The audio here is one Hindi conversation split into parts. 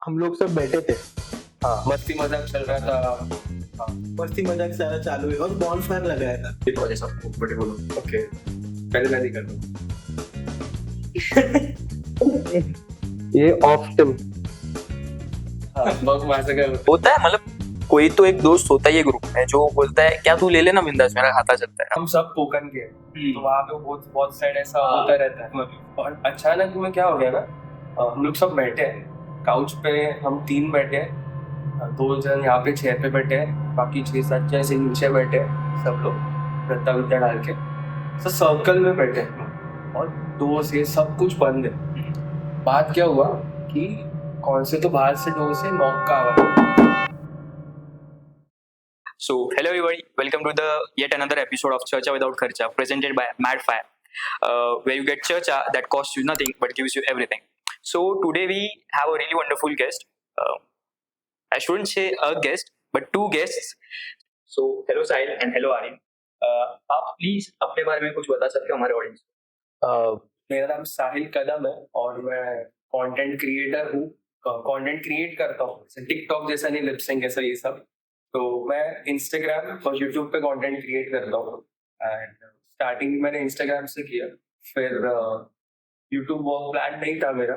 हम लोग सब बैठे थे। हाँ, मस्ती मजाक चल रहा था। हाँ, मस्ती मजाक सारा चालू है और बॉन फायर लगाया था। ये तो जैसा बड़े बोलो। ओके, पहले मैं नहीं करता। ये ऑफ टिम हाँ, बहुत मजा गया। होता है, मतलब कोई तो एक दोस्त होता है ये ग्रुप में जो बोलता है क्या तू ले लेना बिंदास, मेरा खाता चलता है। हम सब पोकन के तो वहाँ पे बहुत साइड ऐसा होता रहता है। और अचानक में क्या हो गया ना, हम लोग सब बैठे हैं काउच पे, हम 3 बैठे हैं, 2 जन यहाँ पे चेयर पे बैठे हैं, बाकी 6-7 जन ऐसे नीचे बैठे हैं, सब लोग गद्दा विद्दा डाल के सब सर्कल में बैठे हैं और 2 से सब कुछ बंद है। बात क्या हुआ कि कौन से तो बाहर से 2 से नॉक का आवाज। So, hello everybody, welcome to the yet another episode of Churcha Without Kharcha, presented by Madfire, where you get Churcha that costs you nothing but gives you everything. So today we have a really wonderful guest. I shouldn't say a guest, but 2 guests. So hello Sahil and hello Aryan. आप प्लीज अपने बारे में कुछ बता सकते हो हमारे ऑडियंस को? मेरा नाम साहिल कदम है और मैं कंटेंट क्रिएटर हूँ। कंटेंट क्रिएट करता हूँ, टिकटॉक जैसा नहीं, लिप सिंक ऐसा ये सब। तो मैं इंस्टाग्राम और यूट्यूब पे कंटेंट क्रिएट करता हूँ एंड स्टार्टिंग मैंने इंस्टाग्राम से किया, फिर यूट्यूब वो प्लान नहीं था मेरा,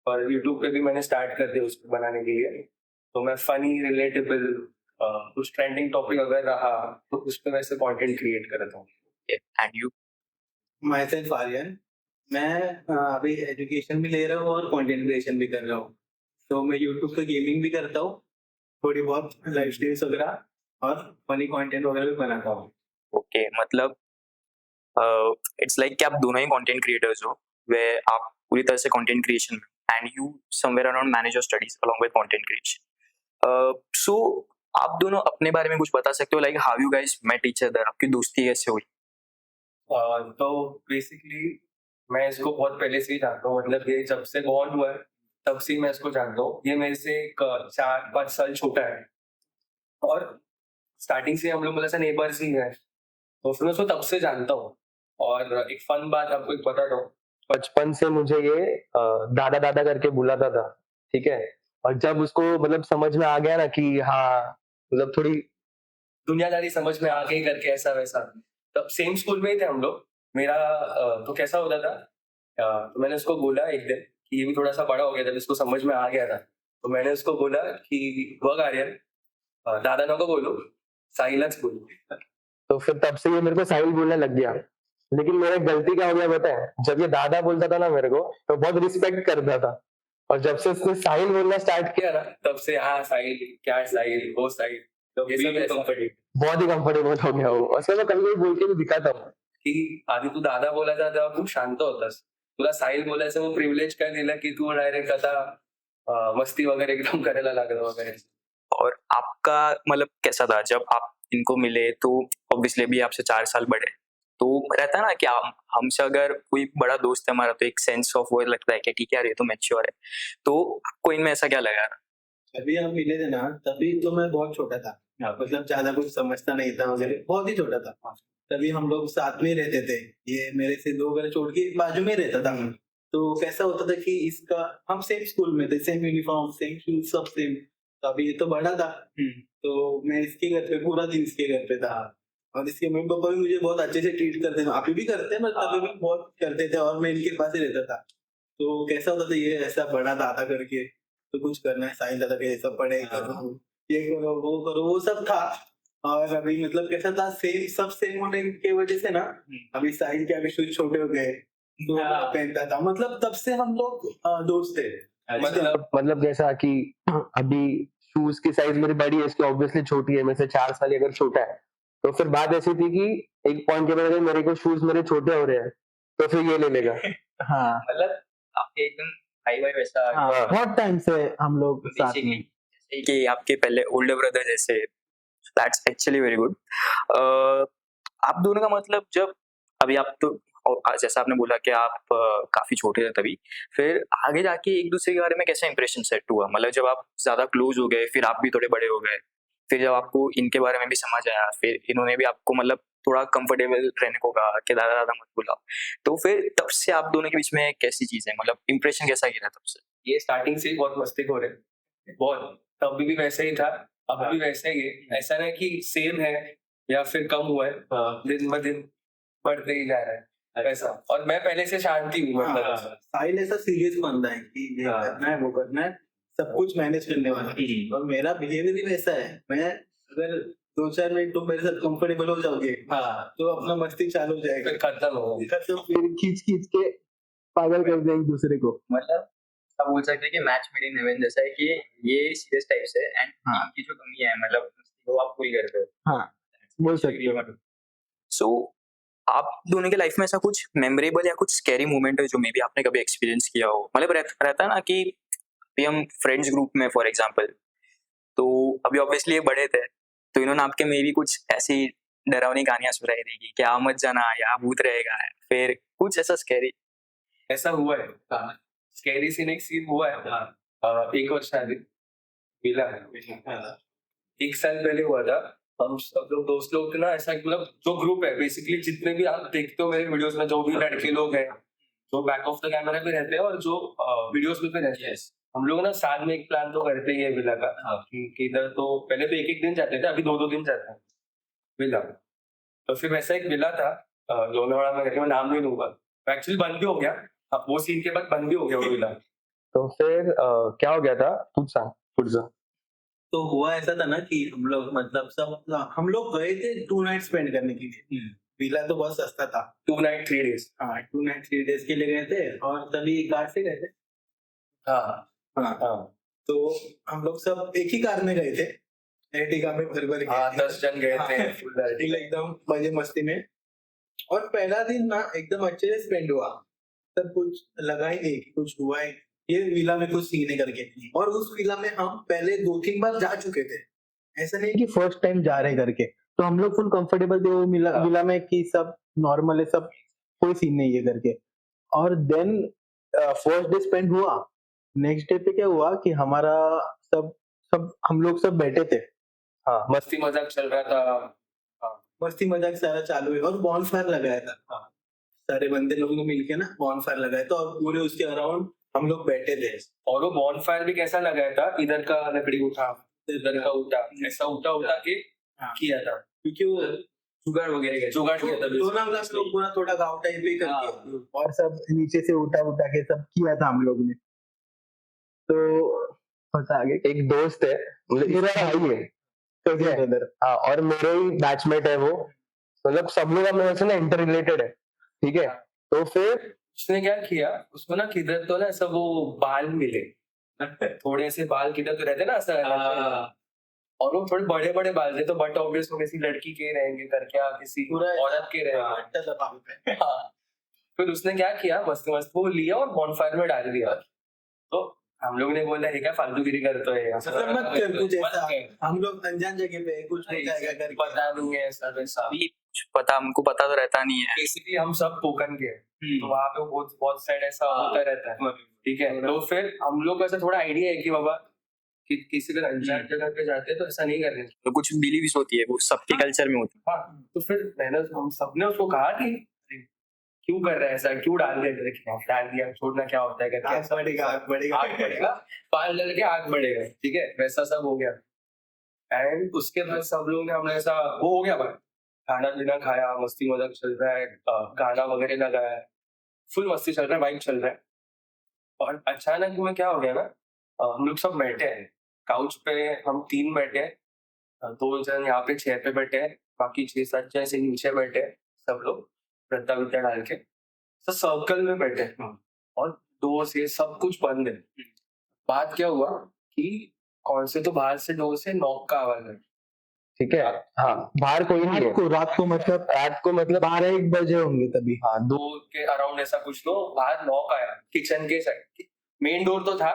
पर यूट्यूब पे भी मैंने स्टार्ट कर दिया उसको बनाने के लिए। तो मैं फनी रिलेटेबल कुछ ट्रेंडिंग टॉपिक अगर रहा तो उस पर वैसे कंटेंट क्रिएट करता हूँ। And you? Myself Aryan. मैं अभी एजुकेशन भी ले रहा हूँ और कंटेंट क्रिएशन भी कर रहा हूँ। तो मैं यूट्यूब पे गेमिंग भी करता हूँ, थोड़ी बहुत लाइव स्ट्रीम्स वगैरह और फनी कंटेंट वगैरह भी बनाता हूँ। ओके, मतलब इट्स लाइक कि आप दोनों ही कंटेंट क्रिएटर्स हो, वे आप पूरी तरह से कंटेंट क्रिएशन में and you somewhere around manage your studies along with content creation. So आप दोनों अपने बारे में कुछ बता सकते हो, like how you guys met each other, आपकी दोस्ती कैसे हुई? तो बेसिकली मैं इसको बहुत पहले से ही जानता हूँ, मतलब ये जब से बॉर्न हुआ है तब से मैं इसको जानता हूँ। ये मेरे से 4-5 साल छोटा है और स्टार्टिंग से हम लोग मतलब नेबर्स ही हैं, तो फिर मैं उसको तब से जानता हूँ। और एक फन बात आपको एक बताता हूँ, बचपन से मुझे ये दादा दादा करके बुलाता था, ठीक है। और जब उसको मतलब समझ में आ गया ना कि हाँ मतलब थोड़ी दुनियादारी समझ में आ गई करके ऐसा वैसा, तब सेम स्कूल में ही थे हम लोग। मेरा तो कैसा होता था, तो मैंने उसको बोला एक दिन कि ये भी थोड़ा सा बड़ा हो गया, जब इसको समझ में आ गया था तो मैंने उसको बोला कि वह आर्यन दादा ना को बोलो, साइलेंस बोलो। तो फिर तब से ये मेरे को साहिल बोलने लग गया। लेकिन मेरा गलती क्या हो गया पता है, जब ये दादा बोलता था ना मेरे को तो बहुत रिस्पेक्ट करता था, और जब से उसने साहिल बोलना स्टार्ट किया किया ना तब से हाँ साहिल, क्या साहिल, वो साहिल, तो ये सब कंफर्टेबल बहुत ही कंफर्टेबल हो गया वो। और मैं कभी कभी बोल के भी दिखाता हूँ कि आधी तू दादा बोला था तेव्हा खूप शांत होतास, तुला साहिल बोलायचं वो प्रिव्हिलेज काय दिलं की तू डायरेक्ट आता मस्ती वगैरे एकदम करायला लागला वगैरे। और आपका मतलब कैसा था जब आप इनको मिले? तो ऑब्वियसली भी आपसे 4 साल बड़े, तो रहता है ना कि हमसे अगर कोई बड़ा दोस्त है हमारा तो एक सेंस ऑफ वो लगता है कि ठीक है यार ये तो मैच्योर है। तो आपको इनमें ऐसा क्या लगा? अभी हम मिले थे ना, तभी तो मैं बहुत छोटा था, मतलब ज्यादा कुछ समझता नहीं था वगैरह, बहुत ही छोटा था। तभी हम लोग साथ में रहते थे, ये मेरे से 2 घर छोड़ के बाजू में रहता था। तो कैसा होता था कि इसका हम सेम स्कूल में थे, सेम यूनिफॉर्म, सेम शूज, सब सेम। तो अभी ये तो बड़ा था, तो मैं इसके घर पे पूरा दिन इसके घर पे था। और इसके मम्मी पापा भी मुझे बहुत अच्छे से ट्रीट करते थे, अभी भी करते हैं, मतलब अभी भी बहुत करते थे, और मैं इनके पास ही रहता था। तो कैसा होता था, ये ऐसा बड़ा दादा करके तो कुछ करना है, साहिल दादा के सब पढ़े करो, ये करो, वो सब था। और अभी मतलब कैसा था, सेम सब सेम होने की वजह से ना, अभी साहिल के अभी शूज छोटे हो गए तो पहनता था, मतलब तब से हम लोग दोस्त थे। मतलब जैसा कि अभी शूज की साइज मेरी बड़ी है, इसकी ऑब्वियसली छोटी है, मेरे से 4 साल अगर छोटा है, तो फिर बात ऐसी थी कि एक पॉइंट के बाद मेरे को शूज मेरे छोटे हो रहे हैं तो फिर ये ले लेगा। हाँ, मतलब आपके एकदम भाई भाई वैसा? हाँ, बहुत टाइम से हम लोग साथ में। जैसे कि आपके पहले ओल्डर ब्रदर जैसे, दैट्स एक्चुअली वेरी गुड। आप दोनों का मतलब जब अभी आप तो जैसा आपने बोला कि आप काफी छोटे थे तभी, फिर आगे जाके एक दूसरे के बारे में कैसा इंप्रेशन सेट हुआ? मतलब जब आप ज्यादा क्लोज हो गए, फिर आप भी थोड़े बड़े हो गए, फिर जब आपको इनके बारे में भी समझ आया, फिर इन्होंने भी आपको मतलब थोड़ा कंफर्टेबल रहने को कहा कि दादा दादा मत बुलाओ, तो फिर तब से आप दोनों के बीच में कैसी चीज है, मतलब इंप्रेशन कैसा गिरा तब से? ये स्टार्टिंग से ही बहुत मस्ती हो रहे, बहुत, तभी भी वैसे ही था, अब भी वैसे ही है। ऐसा नहीं कि सेम है या फिर कम हुआ है, दिन ब दिन बढ़ते ही जा रहा है ऐसा। और मैं पहले से शांति हूँ, मतलब ऐसा। साहिल ऐसा सीरियस बंदा है कि ये करना है वो करना है, सब कुछ मैनेज करने वाला है। और मेरा बिहेवियर भी वैसा है, मैं अगर 2-4 मिनट तुम मेरे साथ कंफर्टेबल हो जाओगे तो अपना मस्ती चालू हो जाएगा, फिर खत्म हो गया। तो फिर खींच खींच के पागल कर देंगे दूसरे को। मतलब आप बोल सकते हैं कि मैच मेड इन हेवन जैसा है कि ये सीरियस टाइप से एंड हाँ। इनकी जो कमी है मतलब वो आप पूरी करते हो। हाँ, बोल सकते हो। सो आप दोनों के लाइफ में ऐसा कुछ मेमोरेबल या कुछ स्कैरी मोमेंट है जो मे बी आपने कभी एक्सपीरियंस किया हो? मतलब रहता है ना कि अभी हम फ्रेंड्स ग्रुप में फॉर एग्जांपल, तो अभी ऑब्वियसली ये बड़े थे तो इन्होंने आपके मे भी कुछ ऐसी डरावनी कहानियां सुनाई थी कि क्या मत जाना या भूत रहेगा, फिर कुछ ऐसा स्कैरी? ऐसा हुआ है, स्कैरी सीन एक सीन हुआ है। एक वर्ष पहले मिला है, 1 साल पहले हुआ था। हम सब लोग दोस्त लोग थे ना, ऐसा मतलब जो ग्रुप है बेसिकली, जितने भी आप देखते हो मेरे वीडियोस में, जो भी लड़के लोग हैं जो बैक ऑफ द कैमरा पे रहते हैं और जो वीडियोस में भी रहते हैं, हम लोग ना साथ में एक प्लान तो करते ही है विला का, कि इधर तो पहले तो एक दिन जाते थे, अभी 2-2 दिन जाते हैं विला। तो फिर वैसा एक विला था लोनावाड़ा में, मैं नाम नहीं लूंगा, एक्चुअली बंद भी हो गया। वो सीन के बाद बंद भी हो गया वो विला। तो फिर क्या हो गया था, तू सांग पुढचं। तो हुआ ऐसा था ना कि हम लोग मतलब सब हम लोग गए थे 2 नाइट स्पेंड करने के लिए। विला तो बहुत सस्ता था। 2 नाइट 3 डेज। हाँ, 2 नाइट 3 डेज के लिए गए थे और तभी कार से गए थे। हाँ, तो हम लोग सब एक ही कार में गए थे, एर्टिगा में भर के। 10 जन गए थे हाँ, फुल Ertiga। एकदम मजे मस्ती में। और पहला दिन ना एकदम अच्छे से स्पेंड हुआ, सब कुछ लगा ही नहीं कि कुछ हुआ है ये विला में कुछ सीन है करके। और उस विला में हम पहले 2-3 बार जा चुके थे, ऐसा नहीं कि फर्स्ट टाइम जा रहे करके। तो हम लोग फुल कंफर्टेबल थे वो विला में कि सब नॉर्मल है, सब कोई सीन नहीं है करके। और देन फर्स्ट डे स्पेंड हुआ, नेक्स्ट डे पे क्या हुआ कि हमारा सब सब हम लोग सब बैठे थे। हाँ, मस्ती मजाक चल रहा था। मस्ती मजाक सारा चालू है और बॉनफायर लगाया था। सारे बंदे लोगों ने मिलके ना बॉनफायर लगाया था और पूरे उसके अराउंड हम लोग बैठे थे। और वो बॉनफायर भी कैसा लगाया था, इधर का लकड़ी उठा, इधर का उठा, ऐसा उठा के किया था, क्योंकि वो जुगाड़ वगैरह जुगाड़ किया था। तो ना हम लोग पूरा थोड़ा गाँव टाइप ही करके और सब नीचे से उठा के सब किया था हम लोग ने। तो बता आगे। एक दोस्त है, मतलब मेरा भाई है, ठीक है। ब्रदर। हाँ, और मेरे ही बैचमेट है वो, मतलब सब लोग हम लोग से ना इंटर रिलेटेड है, ठीक है। तो फिर उसने क्या किया, उसको ना किधर तो ना ऐसा वो बाल मिले, थोड़े से बाल किधर तो रहते ना ऐसा, और वो थोड़े बड़े बड़े बाल थे, तो बट ऑब्वियस वो किसी लड़की के रहेंगे करके, किसी पूरा औरत के रहेंगे। अट्टा था वहाँ पे। हाँ, फिर उसने क्या किया, मस्त मस्त वो लिया और बॉनफायर में डाल दिया। तो हम लोग ने बोला, ये क्या फालतूगिरी करते है, मतलब मत कर कुछ ऐसा, मत कर। हम लोग अनजान जगह पे कुछ हो जाएगा करके। पता नहीं है ऐसा वैसा, अभी कुछ पता हमको पता तो रहता नहीं है। बेसिकली हम सब कोकन के हैं, तो वहाँ पे बहुत बहुत साइड ऐसा होता रहता है, ठीक है। तो फिर हम लोग को ऐसा थोड़ा आइडिया है कि बाबा कि किसी का अनजान जगह पे जाते हैं तो ऐसा नहीं करना। तो कुछ बिलीव्स होती है वो सबके कल्चर में होती हाँ, तो फिर मैंने हम सबने उसको कहा कि क्यों कर रहा है ऐसा, क्यों डाल दिया, डाल दिया छोड़ना क्या होता है करके, आग बढ़ेगा, आग बढ़ेगा, आग बढ़ेगा, पाल डल के आग बढ़ेगा, ठीक है, वैसा सब हो गया। एंड उसके बाद सब लोग ने हमने ऐसा वो हो गया भाई, खाना पीना खाया, मस्ती मजाक चल रहा है, गाना वगैरह लगाया, फुल मस्ती चल रहा है, वाइब चल रहा है। और अचानक में क्या हो गया ना, हम लोग सब बैठे हैं काउच पे, हम 3 बैठे हैं, 2 जन यहाँ पे चेयर पे बैठे हैं, बाकी 6-7 जन ऐसे नीचे बैठे हैं, सब लोग रत्ता वित्ता डाल के सब सर्कल में बैठे हैं, और डोर से सब कुछ बंद है। बात क्या हुआ कि कौन से तो बाहर से डोर से नॉक का आवाज है, ठीक है, हाँ, बाहर कोई नहीं है, रात को मतलब 12-1 बजे होंगे तभी। हाँ, 2 के अराउंड ऐसा कुछ, तो बाहर नॉक आया किचन के साइड, मेन डोर तो था,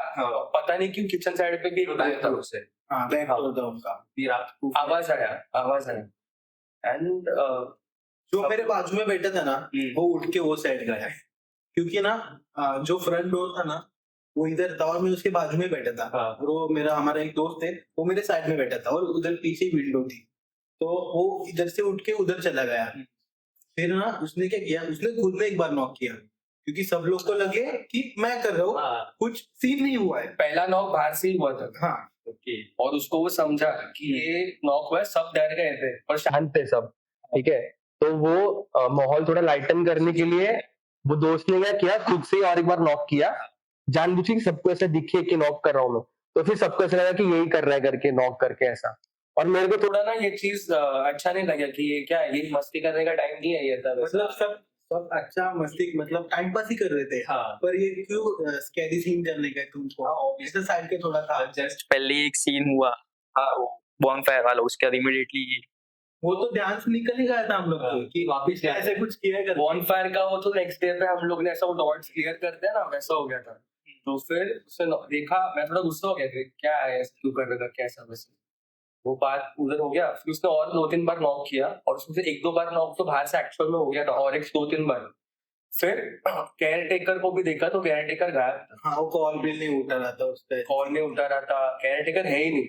पता नहीं क्यों किचन साइड पे भी आया था उससे, बैक डोर था उनका। फिर आवाज आया एंड जो मेरे बाजू में बैठा था ना, वो उठ के वो साइड गया, क्योंकि ना जो फ्रंट डोर था ना वो इधर था और मैं उसके बाजू में बैठा था। और वो हमारा एक दोस्त है, वो मेरे साइड में बैठा था और उधर पीछे विंडो थी, तो वो इधर से उठ के उधर चला गया। फिर ना उसने क्या किया, उसने खुद में एक बार नॉक किया, क्योंकि सब लोग को लगे कि मैं कर रहा हूँ, हाँ, कुछ सीन नहीं हुआ है। पहला नॉक बाहर से ही हुआ था हाँ और उसको वो समझा कि ये नॉक हुआ है, सब डर गए थे और शांत थे सब, ठीक है। तो वो माहौल थोड़ा लाइटन करने के लिए वो दोस्त ने क्या किया, खुद से ही और एक बार नॉक किया, जानबूझ के सबको ऐसा दिखे कि नॉक कर रहा हूँ मैं। तो फिर सबको ऐसा लगा कि यही कर रहा है करके, नॉक करके ऐसा। और मेरे को थोड़ा ना ये चीज अच्छा नहीं लगा कि ये क्या है, ये मस्ती करने का टाइम नहीं है ये सब। मतलब सब सब अच्छा मस्ती मतलब टाइम पास ही कर रहे थे। हाँ पर ये क्यों स्कैरी सीन करने का तुमको, इस साइड के थोड़ा था। जस्ट पहले एक सीन हुआ बॉनफायर वाला, उसके बाद इमीडिएटली वो तो ध्यान से निकल ही गया था हम लोग को कि वापिस ऐसे कुछ किया कर। बॉनफायर का वो तो नेक्स्ट डे पे हम लोग ने ऐसा वो डॉट्स क्लियर करते हैं ना, वैसा हो गया था। तो फिर उसने देखा, मैं थोड़ा गुस्सा हो गया कि क्या है ऐसा क्यों कर रहा था, कैसा वैसे वो बात उधर हो गया। फिर उसने और 2-3 बार नॉक किया और उसमें से 1-2 बार नॉक तो बाहर से एक्चुअल में हो गया था और एक 2-3 बार। फिर केयर टेकर को भी देखा तो केयर टेकर गायब था, हाँ वो कॉल भी नहीं उठा रहा था उस पे। कॉल नहीं उठा रहा था, केयर टेकर है ही नहीं,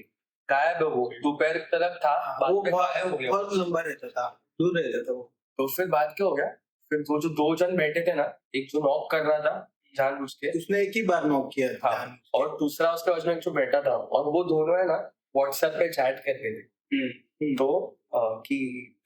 गायब है वो, दोपहर तक था, बाद वो में गायब हो गया। बहुत लंबा रहता था, दूर रहता था वो। तो फिर बात क्या हो गया, फिर वो जो 2 जन बैठे थे ना, एक जो नॉक कर रहा था जानबूझ के, उसने एक ही बार नॉक किया था। हाँ, और दूसरा उसके बाजू में एक जो बैठा था, और वो दोनों है ना व्हाट्सएप पे चैट कर रहे थे। तो कि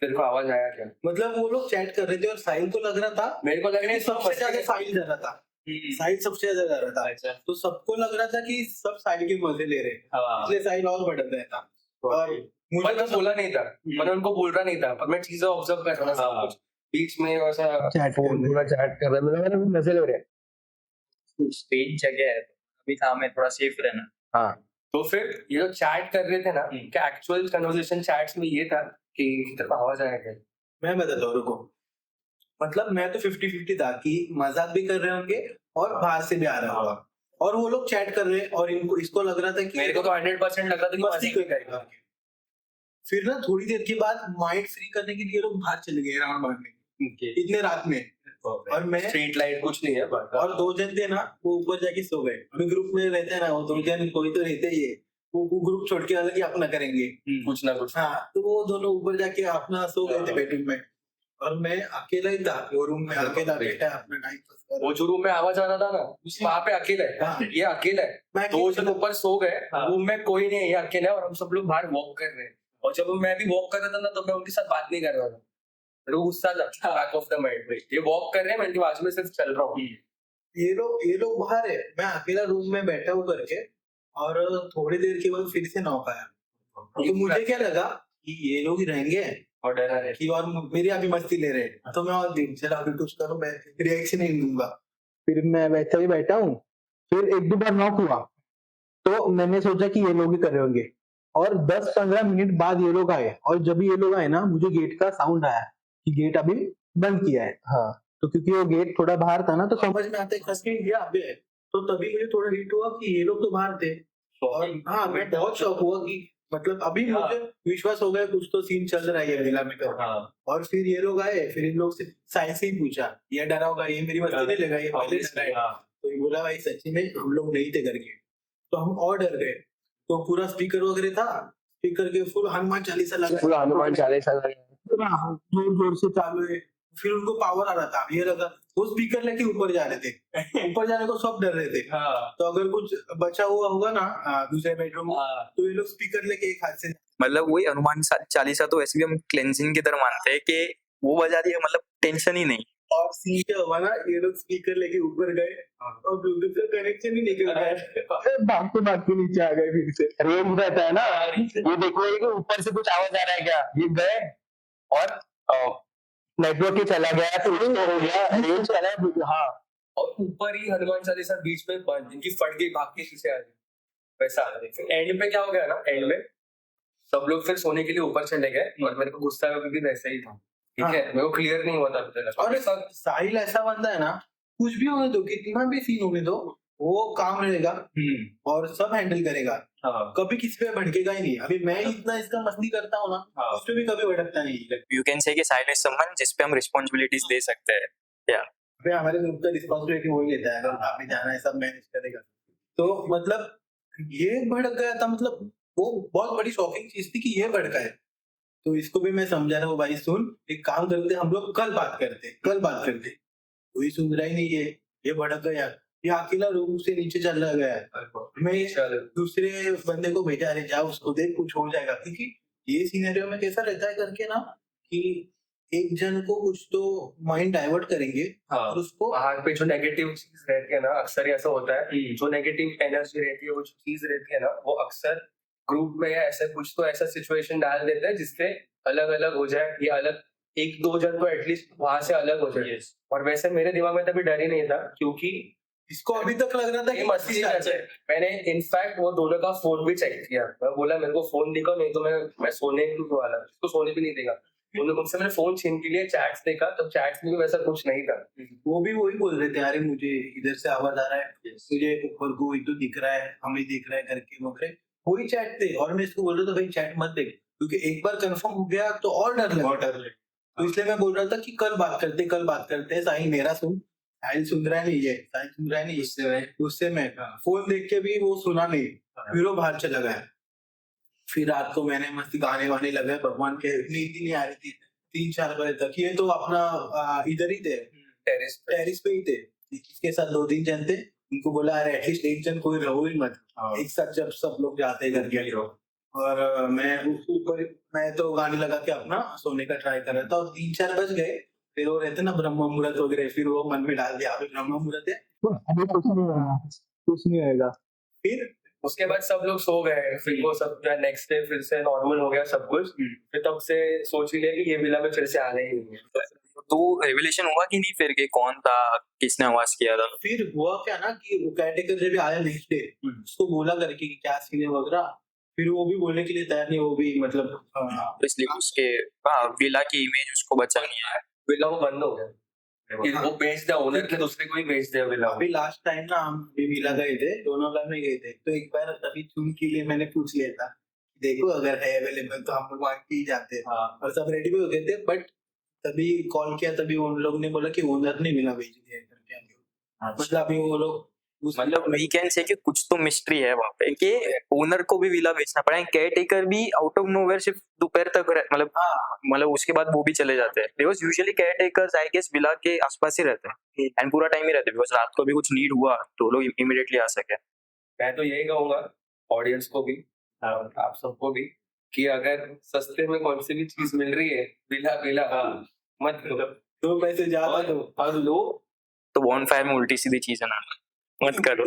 तेरे को आवाज आया क्या? मतलब वो लोग चैट कर रहे थे और साहिल को लग रहा था, मेरे को लग रहा है सबसे ज्यादा साहिल जा रहा था, साहिल सबसे ज्यादा जा रहा था। अच्छा, तो सबको लग रहा था कि सब साहिल के मजे ले रहे हैं, हाँ, इसलिए साहिल और बढ़ रहा था। और मुझे मैं तो बोला नहीं था, मैंने उनको बोल रहा नहीं था, पर मैं चीजें ऑब्जर्व कर रहा था सब कुछ। बीच में वैसा चैट पूरा चैट कर रहा है, मेरे मजे ले रहे हैं। स्ट्रेंज जगह है, अभी था हमें थोड़ा सेफ रहना। हाँ, तो फिर ये जो चैट कर रहे थे ना, क्या एक्चुअल कन्वर्सेशन चैट्स में ये था कि तेरे को आवाज आया क्या? मैं बताता हूँ रुको। मतलब मैं तो 50-50 था कि मजाक भी कर रहे होंगे और बाहर से भी आ रहा होगा, और वो लोग चैट कर रहे हैं और इनको इसको लग रहा था कि मेरे को तो 100% लग रहा था कि मस्ती मस्ती कोई कोई करेगा। करेगा। फिर ना थोड़ी देर के बाद माइंड फ्री करने के लिए लोग बाहर चले गए राउंड मारने, इतने रात में। और मैं स्ट्रीट लाइट कुछ नहीं है बट और 2 जन थे ना, वो ऊपर जाके सो गए। अभी ग्रुप में रहते हैं ना, वो 2 जन कोई तो रहते ही है, वो ग्रुप छोड़ के अलग ही अपना करेंगे कुछ ना कुछ। हाँ। तो वो दोनों ऊपर जाके अपना सो गए थे बेडरूम में, और मैं अकेला ही था वो रूम में, अकेला बैठा अपना टाइम पास कर रहा। वो जो रूम में आवाज आ रहा था ना, वहाँ पे अकेला है, हाँ। ये अकेला है। मैं 2 जन ऊपर सो गए, हाँ। रूम में कोई नहीं है, ये अकेला है, और हम सब लोग बाहर वॉक कर रहे हैं। और जब मैं भी वॉक कर रहा था ना, तो मैं उनके साथ बात नहीं कर रहा था, मेरे को गुस्सा था बैक ऑफ द माइंड। ये वॉक कर रहे हैं, मैं इनके बाजू में सिर्फ चल रहा हूँ। ये लोग बाहर है, मैं अकेला रूम में बैठा हूँ करके। और थोड़ी देर के बाद फिर से नॉक आया, तो मुझे क्या लगा कि ये लोग ही रहेंगे और डरा रहे कि और मेरी अभी मस्ती ले रहे हैं। तो मैं और दिन चला अभी कुछ करूँ, मैं रिएक्शन नहीं दूंगा। फिर मैं वैसे ही बैठा हूँ, फिर 1-2 बार नॉक हुआ, तो मैंने सोचा कि ये लोग ही कर रहे होंगे। और 10-15 मिनट बाद ये लोग आए, और जब ये लोग आए ना, मुझे गेट का साउंड आया कि गेट अभी बंद किया है। हाँ, तो क्योंकि वो गेट थोड़ा बाहर था ना, तो समझ में आता है खस के ये अभी है। तो तभी मुझे थोड़ा हिट हुआ कि ये लोग तो बाहर थे। और हाँ, मैं बहुत शौक हुआ कि मतलब अभी मुझे विश्वास हो गया कुछ तो सीन चल रहा है ये विला में कर। और फिर ये लोग आए, फिर इन लोग से साइंस ही पूछा, ये डरा होगा, ये मेरी मस्ती नहीं लगा, ये पहले डरा है। तो ये बोला भाई सच्ची में हम लोग नहीं थे करके। तो हम और डर गए। तो पूरा स्पीकर वगैरह था, स्पीकर के फुल हनुमान चालीसा लगा, पूरा हनुमान चालीसा लगा। जोर जोर से चालू है। फिर उनको पावर आ रहा था, ये लगा वो स्पीकर लेके ऊपर जा रहे थे। ऊपर जाने को सब डर रहे थे। तो अगर कुछ बचा हुआ होगा ना दूसरे बेडरूम में, तो ये लोग स्पीकर लेके एक हाथ से, मतलब वही हनुमान चालीसा तो वैसे भी हम क्लेंजिंग की तरह मानते हैं कि वो बजा दिया, मतलब टेंशन ही नहीं। और सीन क्या हुआ ना, ये लोग स्पीकर लेके ऊपर गए और ब्लूटूथ का कनेक्शन ही निकल गया। भागते नीचे आ गए फिर से। रेंज रहता है ना, ये देखो ये कि ऊपर से कुछ आवाज आ रहा है क्या, ये गए और नेटवर्क ही चला गया, तो हो गया रेंज चला। हाँ, और ऊपर ही हनुमान चालीसा बीच में बंद, इनकी फट गई, भाग के शीशे आ गए, वैसा। फिर एंड में क्या हो गया ना, एंड में सब लोग फिर सोने के लिए ऊपर चले गए, और मेरे को गुस्सा भी वैसा ही था। ठीक है, मेरे को क्लियर नहीं हुआ था अभी तक। और साहिल ऐसा बंदा है ना, कुछ भी होने दो, कितना भी सीन होने दो, वो काम रहेगा और सब हैंडल करेगा। कभी किसी पे भड़केगा ही नहीं। अभी मैं इतना इसका मस्ती करता हूँ ना, उस पे भी कभी भड़कता नहीं। यू कैन से कि साहिल इज समवन जिस पे हम रिस्पांसिबिलिटीज दे सकते हैं। अबे हमारे ग्रुप का रिस्पांसिबिलिटी वही लेता है, अगर आपने जाना है सब मैनेज करेगा। तो मतलब ये भड़क गया था, मतलब वो बहुत बड़ी शॉकिंग चीज थी कि ये भड़का है। तो इसको भी मैं समझा रहा हूँ, भाई सुन, एक काम करते, हम लोग कल बात करते। कोई सुन रहा ही नहीं है। ये भड़क गया, ये अकेला रूम से नीचे चला गया, मैं चलो दूसरे बंदे को भेजा, अरे जा उसको देख कुछ हो जाएगा, क्योंकि ये सिनेरियो में कैसा रहता है करके ना कि एक जन को कुछ तो माइंड डाइवर्ट करेंगे हाँ और उसको बाहर पे जो नेगेटिव चीज रहती है ना, अक्सर ऐसा होता है, जो नेगेटिव एनर्जी रहती है, वो जो चीज रहती है ना, वो अक्सर ग्रुप में या ऐसा कुछ तो ऐसा सिचुएशन डाल देता है जिससे अलग अलग हो जाए, या अलग एक दो जन तो एटलीस्ट वहां से अलग हो जाए। और वैसे मेरे दिमाग में तभी डर ही नहीं था, क्योंकि इसको अभी तक लग रहा था ये कि मस्ती कर रहे हैं। मैंने इनफैक्ट वो दोनों का फोन भी चेक किया, मैं बोला मेरे को फोन दिखाओ, नहीं तो मैं सोने ही वाला, इसको सोने भी नहीं देगा। उन्होंने मुझसे मैंने फोन छीन के लिए चैट्स देखा, तो चैट्स में भी वैसा कुछ नहीं था। वो भी वही बोल रहे थे, अरे मुझे इधर से आवाज आ रहा है, मुझे ऊपर कोई तो दिख रहा है, हमें दिख रहा है करके वगैरह वही चैट थे। और मैं इसको बोल रहा था भाई चैट मत देख, क्योंकि एक बार कंफर्म हो गया तो और डर लगा। तो इसलिए मैं बोल रहा था कि कल बात करते हैं। साहिल मेरा सुन, साहिल सुन रहा है नहीं, ये साहिल सुन रहा है नहीं, उससे मैं फोन देख के भी वो सुना नहीं, फिर वो बाहर चला गया। फिर रात को मैंने मस्त गाने वाने लगाए भगवान के, नींद ही नहीं आ रही थी 3-4 बजे तक। ये तो अपना इधर ही थे, टेरिस पे ही थे, इसके साथ 2-3 जन थे। उनको बोला अरे एटलीस्ट एक जन कोई रहो ही मत, एक साथ जब सब लोग जाते हैं करके। और मैं ऊपर मैं तो गाने लगा के अपना सोने का ट्राई कर रहा था, और 3-4 बज गए। फिर वो रहते ना ब्रह्म मुहूर्त वगैरह, फिर वो मन में डाल दिया अभी ब्रह्म मुहूर्त है, अभी कुछ नहीं होगा। फिर उसके बाद सब लोग सो गए, फिर वो सब नेक्स्ट डे फिर से नॉर्मल हो गया सब कुछ। फिर तब से सोच ही लिया कि ये विला में फिर से आना ही नहीं है। तो रेवलेशन हुआ कि नहीं फिर, कि कौन था, किसने आवाज किया था? फिर हुआ क्या ना कि वो कैटेकर जब आया नेक्स्ट डे, उसको बोला करके कि क्या सीन है वगैरह, फिर वो भी बोलने के लिए तैयार नहीं, वो भी मतलब तो इसलिए उसके विला की इमेज उसको बचानी है। विला वो बंद हो गया, वो बेच दिया ओनर ने, दूसरे को ही बेच दिया विला। अभी लास्ट टाइम ना हम भी विला गए थे, दोनों बार में गए थे, तो एक बार तभी चुन के लिए मैंने पूछ लिया था, देखो अगर है अवेलेबल तो हम लोग वहाँ पे ही जाते हैं। और सब रेडी भी हो गए थे, बट तभी कॉल किया, तभी उन लोग ने बोला कि ओनर ने विला बेच दिया है करके। मतलब अभी वो लोग मतलब वी कैन से कि कुछ तो मिस्ट्री है वहाँ पे, कि ओनर को भी विला बेचना पड़ा है, केयर टेकर भी आउट ऑफ नोवेयर सिर्फ दोपहर तक मतलब उसके बाद वो भी चले जाते हैं, because usually caretakers I guess villa के आसपास ही रहते हैं एंड पूरा टाइम ही रहते हैं, बिकॉज रात को भी कुछ नीड हुआ तो लोग इमीडिएटली आ सके। मैं तो यही कहूंगा ऑडियंस को भी, आप सबको भी, कि अगर सस्ते में कौन सी भी चीज मिल रही है, विला विला मत लो, 2 पैसे ज्यादा दो और लो। तो बॉनफायर में उल्टी सीधी चीजें ना मत करो।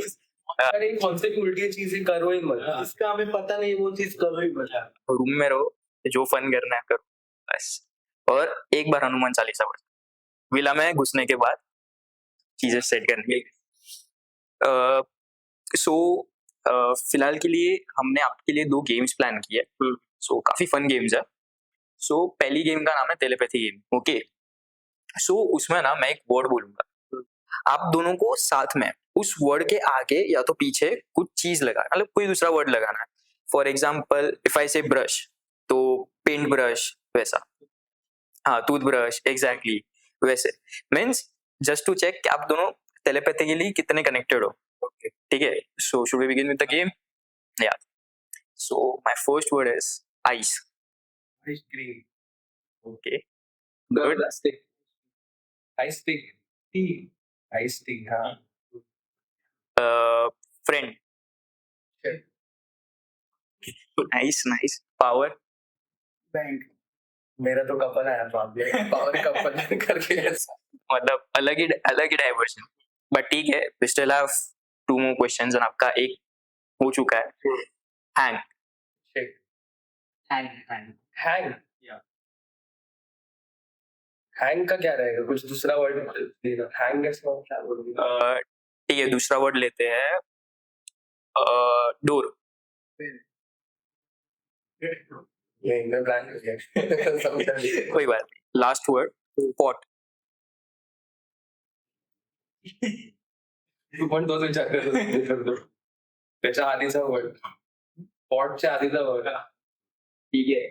अरे कौन सी उल्टी चीजें करो ही मत, इसका हमें पता नहीं, वो चीज करो ही मत। रूम में रहो, जो फन करना है करो बस। और एक बार हनुमान चालीसा पढ़ो विला में घुसने के बाद, चीजें सेट करने के। सो फिलहाल के लिए हमने आपके लिए 2 गेम्स प्लान किए, सो काफी फन गेम्स है। सो पहली गेम का नाम है टेलीपैथी गेम, ओके। सो उसमें ना मैं एक वर्ड बोलूंगा, आप दोनों को साथ में उस वर्ड के आगे या तो पीछे कुछ चीज लगा, मतलब कोई दूसरा वर्ड लगाना है। फॉर एग्जाम्पल इफ आई से ब्रश, तो पेंट ब्रश वैसा, हाँ टूथब्रश एग्जैक्टली वैसे, मीन्स जस्ट टू चेक कि आप दोनों टेलीपैथिकली कितने कनेक्टेड हो, ओके ठीक है। So should we begin with the game? Yeah so my first word is ice, ice cream, okay good. Ice tea, ice tea, हाँ। Friend, nice nice. Power, bank, मेरा तो कपल आया था, पावर कपल करके ऐसा। मतलब अलग ही डाइवर्जन, बट ठीक है, we still have 2 more questions, और आपका एक हो चुका है। हैंग, हैंग, हैंग का क्या रहेगा, कुछ दूसरा वर्ड हैंग कैसे, क्या बोलूंगा? ठीक है दूसरा वर्ड लेते हैं, डोर, नहीं मैं ब्लैंक हो गया समझा नहीं। कोई बात नहीं। लास्ट वर्ड पॉट, तू पण तोच विचार करतो, त्याच्या आधीचा वर्ड, पॉटच्या आधीचा वर्ड, ठीक है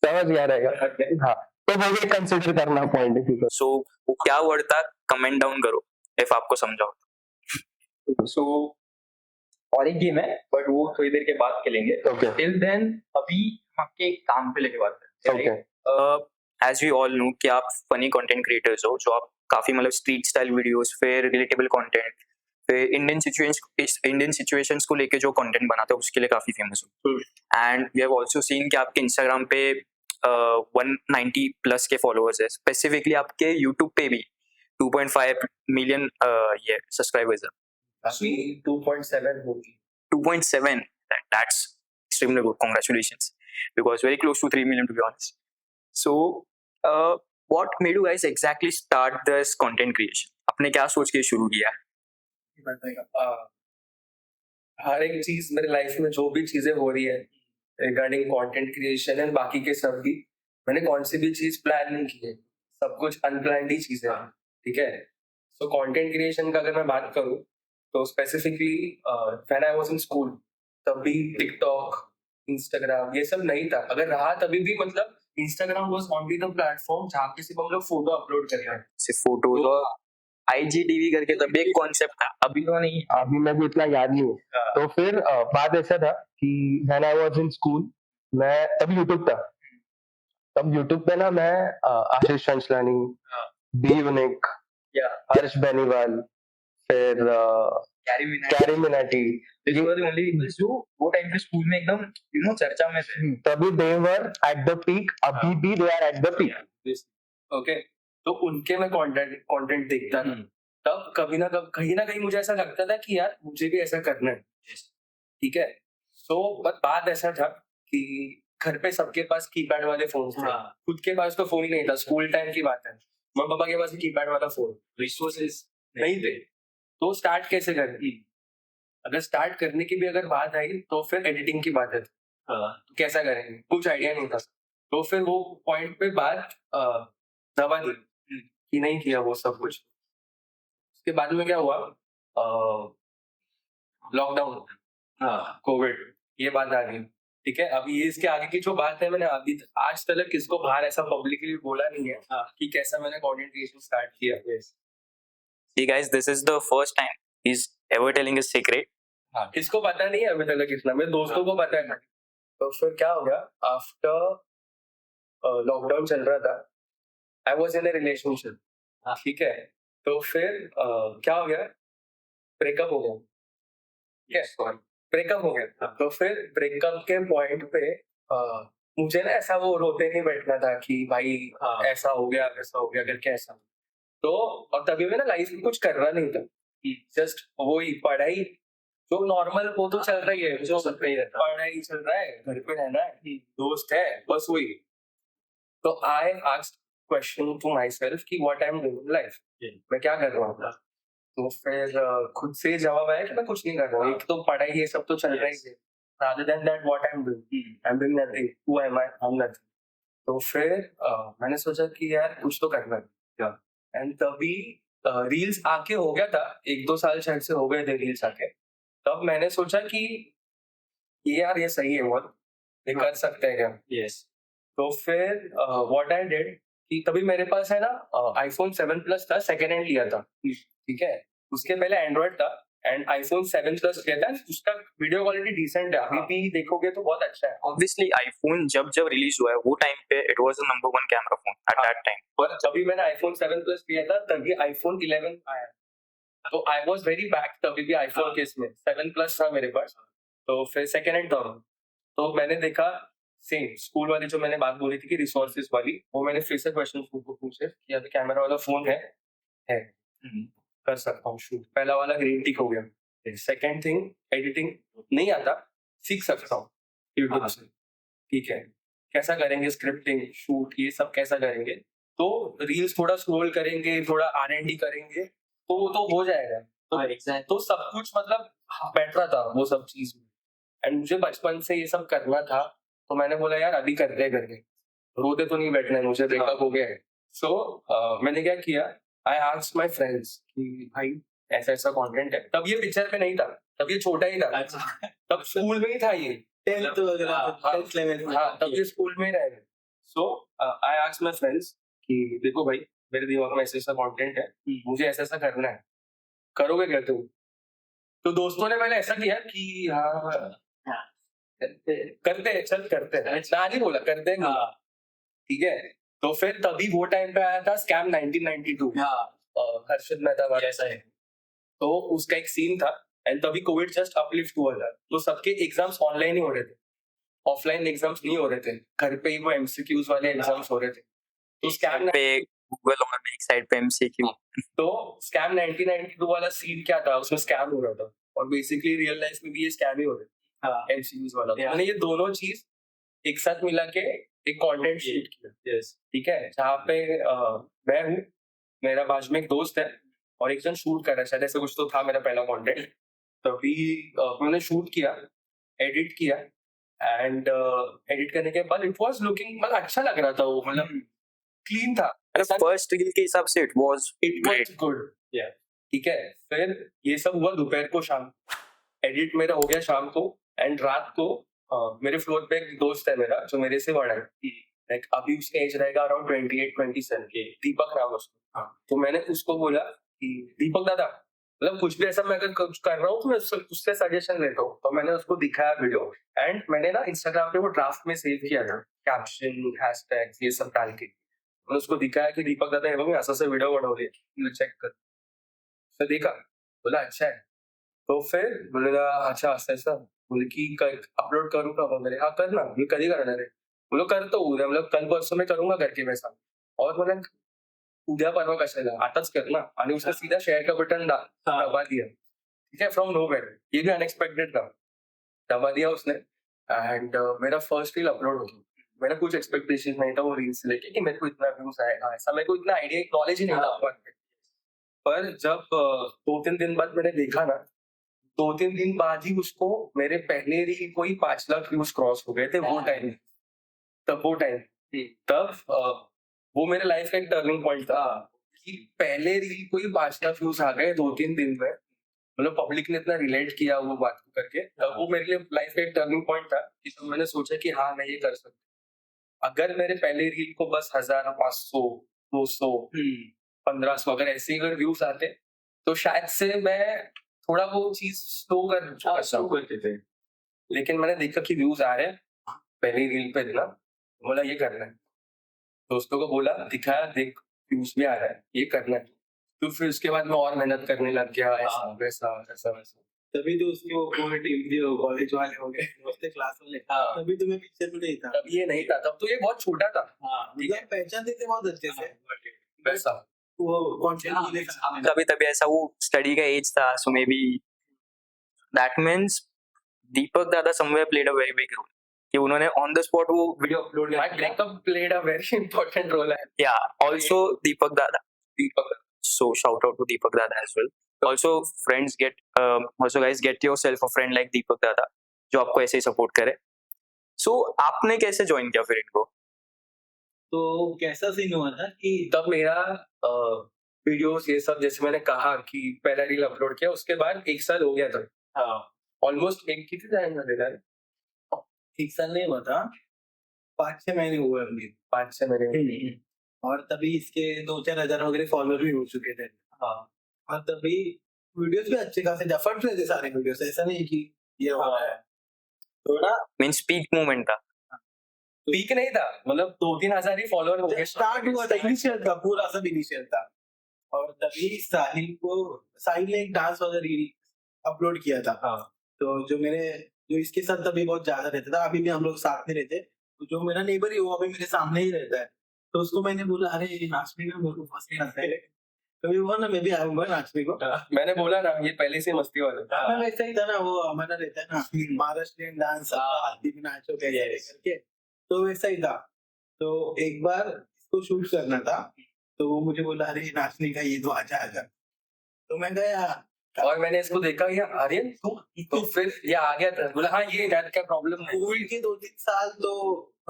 समझ गया रहेगा। हाँ, तो वो भी कंसिडर करना पॉइंट है। सो क्या वर्ड था कमेंट डाउन करो इफ आपको समझा हो। सो और एक गेम है बट वो थोड़ी देर के बाद खेलेंगे, ओके टिल देन अभी हम आपके एक काम पे लेके बात करते हैं। Okay as we all know कि आप फनी कंटेंट क्रिएटर्स हो, जो आप काफी मतलब स्ट्रीट स्टाइल वीडियोस, फिर रिलेटेबल कंटेंट, फिर इंडियन सिचुएशंस को लेके जो कंटेंट बनाते हैं उसके लिए काफी फेमस हो। And we have also seen कि आपके इंस्टाग्राम पे 190 प्लस के फॉलोअर्स है, स्पेसिफिकली आपके यूट्यूब पे भी 2.5 मिलियन ये सब्सक्राइबर्स है। अभी 2.7 होगी। 2.7, that's extremely good, congratulations, because very close to 3 million to be honest. So what made you guys exactly start this content creation? आपने क्या सोच के शुरू किया? हर एक चीज मेरे लाइफ में जो भी चीजें हो रही है रिगार्डिंग कंटेंट क्रिएशन एंड बाकी के सब भी, मैंने कौन सी भी चीज प्लान नहीं की है, सब कुछ अनप्लान्ड ही चीजें हैं, ठीक है। सो कंटेंट क्रिएशन का अगर मैं बात करूँ तो specifically when I was in school तभी टिकटॉक, इंस्टाग्राम ये सब नहीं था। अगर रहा तभी भी मतलब Instagram was only the platform जहाँ पे सिर्फ हम लोग फोटो अपलोड कर रहे हैं। सिर्फ फोटोज और IGTV करके तब एक कॉन्सेप्ट था, अभी तो नहीं। अभी मैं भी इतना याद नहीं हूँ। तो फिर बात ऐसा था कि when I was in school, मैं तब यूट्यूब था। तब यूट्यूब पे ना मैं आशीष चंचलानी, बी यूनिक, हर्ष बेनीवाल, फिर carry Minati, These were the only peoples जो वो टाइम पे स्कूल में एकदम चर्चा में थे। तभी they were at the peak, अभी भी they are at the peak. Okay, तो उनके मैं कंटेंट देखता था। तब कभी ना कभी कहीं मुझे ऐसा लगता था कि यार मुझे भी ऐसा करना है, ठीक है। सो बात ऐसा था कि घर पे सबके पास कीपैड वाले फोन थे, खुद के पास तो फोन ही नहीं था। स्कूल टाइम की बात है, मम्मी पापा के पास कीपैड वाला फोन, रिसोर्सेज नहीं थे। तो स्टार्ट कैसे करनी, अगर स्टार्ट करने की भी अगर बात आई तो फिर एडिटिंग की बात है, तो कैसा करेंगे, कुछ आइडिया नहीं था। तो फिर वो पॉइंट पे बात दबा दी कि नहीं किया वो सब कुछ। उसके बाद में क्या हुआ, लॉकडाउन, कोविड, ये बात आ गई, ठीक है। अभी ये इसके आगे की जो बात है, मैंने अभी आज तक किसको बाहर ऐसा पब्लिकली बोला नहीं है कि कैसा मैंने कंटेंट क्रिएशन स्टार्ट किया। See guys, this is the first time he's ever telling a secret. हाँ, किसको पता नहीं है अभी तक कितना, मेरे दोस्तों को पता है। तो फिर क्या हो गया, आफ्टर लॉकडाउन चल रहा था, I was in a relationship, ठीक है। तो फिर क्या हो गया, ब्रेकअप हो गया, ब्रेकअप हो गया। तो फिर ब्रेकअप के पॉइंट पे मुझे ना ऐसा वो रोते नहीं बैठना था कि भाई ऐसा हो गया वैसा हो गया करके ऐसा। तो और तभी मैं ना लाइफ में कुछ कर रहा नहीं था, जस्ट वही पढ़ाई जो नॉर्मल वो तो चल रही है, जो पढ़ाई चल रहा है, घर पे रहना है, दोस्त है, बस वही। तो I asked question to myself कि what I am doing in life, मैं क्या कर रहा हूँ। तो फिर खुद से जवाब आया कि मैं कुछ नहीं कर रहा हूँ, एक तो पढ़ाई ये सब तो चल रहा ही है, rather than that what I'm doing nothing, who am I, I'm nothing। तो फिर मैंने सोचा कि यार कुछ तो करना है, एंड तभी रील्स आके हो गया था, 1-2 साल शायद से हो गए थे रील्स आके। तब मैंने सोचा कि यार ये सही है, बहुत ये कर सकते हैं क्या। यस, तो फिर व्हाट आई डिड कि तभी मेरे पास है ना iPhone 7 Plus था, सेकेंड हैंड लिया था, ठीक है। उसके पहले एंड्रॉइड था एंड iPhone 7 Plus लिया था, उसका वीडियो क्वालिटी डिसेंट है, अभी भी देखोगे तो बहुत अच्छा है। Obviously iPhone जब रिलीज हुआ है वो टाइम पे it was the number 1 camera phone at that time। पर जब मैंने iPhone 7 Plus लिया था तभी iPhone 11 आया, तो आई वाज वेरी बैक तभी भी iPhone के इसमें 7 Plus था मेरे पास। तो फिर सेकेंड हैंड था, तो मैंने देखा सेम स्कूल वाली जो मैंने बात बोली थी कि रिसोर्सेज वाली, वो मैंने फिर से क्वेश्चन पूछे कि अभी कैमरा वाला फोन है कर सकता हूँ शूट। पहला वाला ग्रीन टिक हो गया। सेकंड थिंग, एडिटिंग नहीं आता, सीख सकता हूँ यूट्यूब से, ठीक है। कैसा करेंगे स्क्रिप्टिंग, शूट, ये सब कैसा करेंगे, तो रील्स थोड़ा स्क्रॉल करेंगे, थोड़ा R&D करेंगे तो वो तो हो जाएगा। तो सब कुछ मतलब बैठ रहा था वो सब चीज में, एंड मुझे बचपन से ये सब करना था, तो मैंने बोला यार अभी करते करके, रोते तो नहीं बैठना है, मुझे ब्रेकअप हो गया है। सो मैंने क्या किया, आई आस्क्ड माय फ्रेंड्स कि भाई ऐसा ऐसा कंटेंट है। तब ये पिक्चर पे नहीं था, तब ये छोटा ही था, तब स्कूल में ही था ये, 10th वगैरह, 10th लेवल। हाँ, तब ये स्कूल में ही रहे। सो आई आस्क्ड माय फ्रेंड्स कि देखो भाई मेरे दिमाग में ऐसा ऐसा कंटेंट है, मुझे ऐसा ऐसा करना है, करोगे क्या तुम। तो दोस्तों ने मैंने ऐसा किया कि हाँ करते हैं, चल करते हैं, ना नहीं बोला करते हैं, ठीक है। तो फिर तभी वो टाइम पे आया था स्कैम 1992, हर्षद मेहता वाला है, तो उसका एक सीन था एंड तभी कोविड जस्ट अपलिफ्ट हुआ था, तो सबके एग्जाम्स ऑनलाइन ही हो रहे थे, ऑफलाइन एग्जाम्स नहीं हो रहे थे, घर पे ही वो एमसीक्यूज वाले एग्जाम्स हो रहे थे। तो स्कैम पे गूगल और एक साइड पे एमसीक्यू। तो स्कैम 1992 वाला सीन क्या था, उसमें स्कैम हो रहा था और बेसिकली रियल लाइफ में भी ये स्कैम ही हो रहा था, एमसीक्यूज वाला। तो मैंने ये दोनों चीज एक साथ मिला के एक कंटेंट शूट किया, ठीक है, जहाँ पे मैं हूँ, मेरा बाजू में एक दोस्त है और एक जन शूट कर रहा है, शायद ऐसा कुछ तो था मेरा पहला कंटेंट। तभी मैंने शूट किया, एडिट किया एंड एडिट करने के बाद इट वाज लुकिंग, मतलब अच्छा लग रहा था वो, मतलब क्लीन था, फर्स्ट रील के हिसाब से it was it was good, ठीक है। फिर ये सब हुआ दोपहर को, शाम एडिट मेरा हो गया शाम को एंड रात को मेरे फ्लोर पे एक दोस्त है मेरा जो मेरे से बड़ा है, लाइक अभी उसका एज रहेगा अराउंड 28-27 के, दीपक नाम उसको। तो मैंने उसको बोला कि दीपक दादा, मतलब कुछ भी ऐसा मैं अगर कुछ कर रहा हूँ तो मैं उससे सजेशन लेता हूँ। तो मैंने उसको दिखाया वीडियो एंड मैंने ना इंस्टाग्राम पे वो ड्राफ्ट में सेव किया था, कैप्शन हैशटैग ये सब डाल के मैंने उसको दिखाया कि दीपक दादा हे बघ मी असं वीडियो बनवली, चेक कर। तो देखा, बोला अच्छा है। तो फिर बोलेगा अच्छा असं ऐसा, बोले की अपलोड करू का वगैरे, हाँ कर ना, मी कधी करणार आहे, बोलो करतो उद्या, मतलब कल परसों में करूंगा करके वैसा। और बोला उद्या परवा कशाला, आताच कर ना, आणि उसका सीधा शेयर का बटन दबा दिया, ठीक है, फ्रॉम नोवेयर, ये भी अनएक्सपेक्टेड था, दबा दिया उसने एंड मेरा फर्स्ट रील अपलोड हो गया। मेरा कुछ एक्सपेक्टेशन नहीं था वो रील से लेके कि मेरे को इतना व्यूज आएगा, ऐसा मेरे को इतना आइडिया नॉलेज ही नहीं था। पर जब 2-3 दिन बाद मैंने देखा ना, 2-3 दिन बाद ही उसको मेरे पहले रील को ही 5 लाख व्यूज क्रॉस हो गए थे वो टाइम, तब वो मेरे लाइफ का एक टर्निंग पॉइंट था कि पहले रील को ही 5 लाख व्यूज आ गए 2-3 दिन में, मतलब पब्लिक ने इतना रिलेट किया वो बात को करके, तब वो मेरे लिए लाइफ का एक टर्निंग पॉइंट था कि तो मैंने सोचा कि हाँ मैं ये कर सकता। अगर मेरे पहले रील को बस 1000, 500, 200, 1500 अगर ऐसे अगर व्यूज आते तो शायद से मैं थोड़ा वो चीज स्लो करते थे, लेकिन मैंने देखा कि व्यूज आ रहे हैं पहली रील पे ना, बोला ये करना है, दोस्तों को बोला, दिखाया, देख व्यूज भी आ रहा है, ये करना है। तो फिर उसके बाद मैं और मेहनत करने लग गया, ऐसा वैसा ऐसा वैसा। तभी तो उसकी वो टीम कॉलेज वाले हो गए, उसके क्लास वाले, तभी तुम्हें पिक्चर में नहीं था। तब ये नहीं था, तब तो ये बहुत छोटा था, मतलब पहचानते थे बहुत अच्छे से वैसा वो कंटेंट। कभी तभी ऐसा वो स्टडी का एज था, so maybe that means Deepak Dada somewhere played a very big role कि उन्होंने ऑन द स्पॉट वो video upload My breakup played a very important role. या also Deepak Dada, so shout out to Deepak Dada as well. Also friends also guys get yourself a friend like Deepak Dada जो आपको ऐसे ही सपोर्ट करे। So आपने कैसे ज्वाइन किया फिर इनको? तो कैसा सीन हुआ था कि तब मेरा वीडियोस ये सब, जैसे मैंने कहा कि पहला रील अपलोड किया, उसके बाद 1 साल हो गया था, ऑलमोस्ट एक कितने टाइम लगेगा, 1 साल नहीं हुआ था, 5-6 महीने हुए होंगे, 5-6 महीने। और तभी इसके 2-4 हजार वगैरह फॉलोअर भी हो चुके थे। और तभी वीडियोस भी अच्छे खासे एफर्ट रहे थे सारे वीडियोस, ऐसा नहीं कि ये हो रहा है थोड़ा मीन्स पीक मोमेंट था। पीक नहीं था, मतलब 2-3 हजार ही फॉलोअर हो गए, स्टार्ट हुआ था, इनिशियल था, पूरा सब इनिशियल था। और तभी साहिल ने एक डांस वाला रील अपलोड किया था। तो जो इसके साथ तभी बहुत ज्यादा रहता था, अभी भी हम लोग साथ में रहते, तो जो मेरा नेबर है वो अभी मेरे सामने ही रहता है, तो उसको मैंने बोला अरे नाचने का मेरे को पसंद आता है, कभी हुआ ना मैं भी आऊंगा नाचने को। मैंने बोला ना ये पहले से मस्ती वाला, मैं वैसा ही था ना, वो हमारा रहता है ना महाराष्ट्रियन डांस, हल्दी में नाचो कैसे करके, तो वैसा ही था। तो एक बार इसको शूट करना था, तो वो मुझे बोला अरे नाचने का ये तो आजा, तो मैं गया और मैंने इसको देखा ये आर्यन तो फिर ये आ गया था, बोला हाँ ये रात का प्रॉब्लम है। कोविड के 2-3 साल तो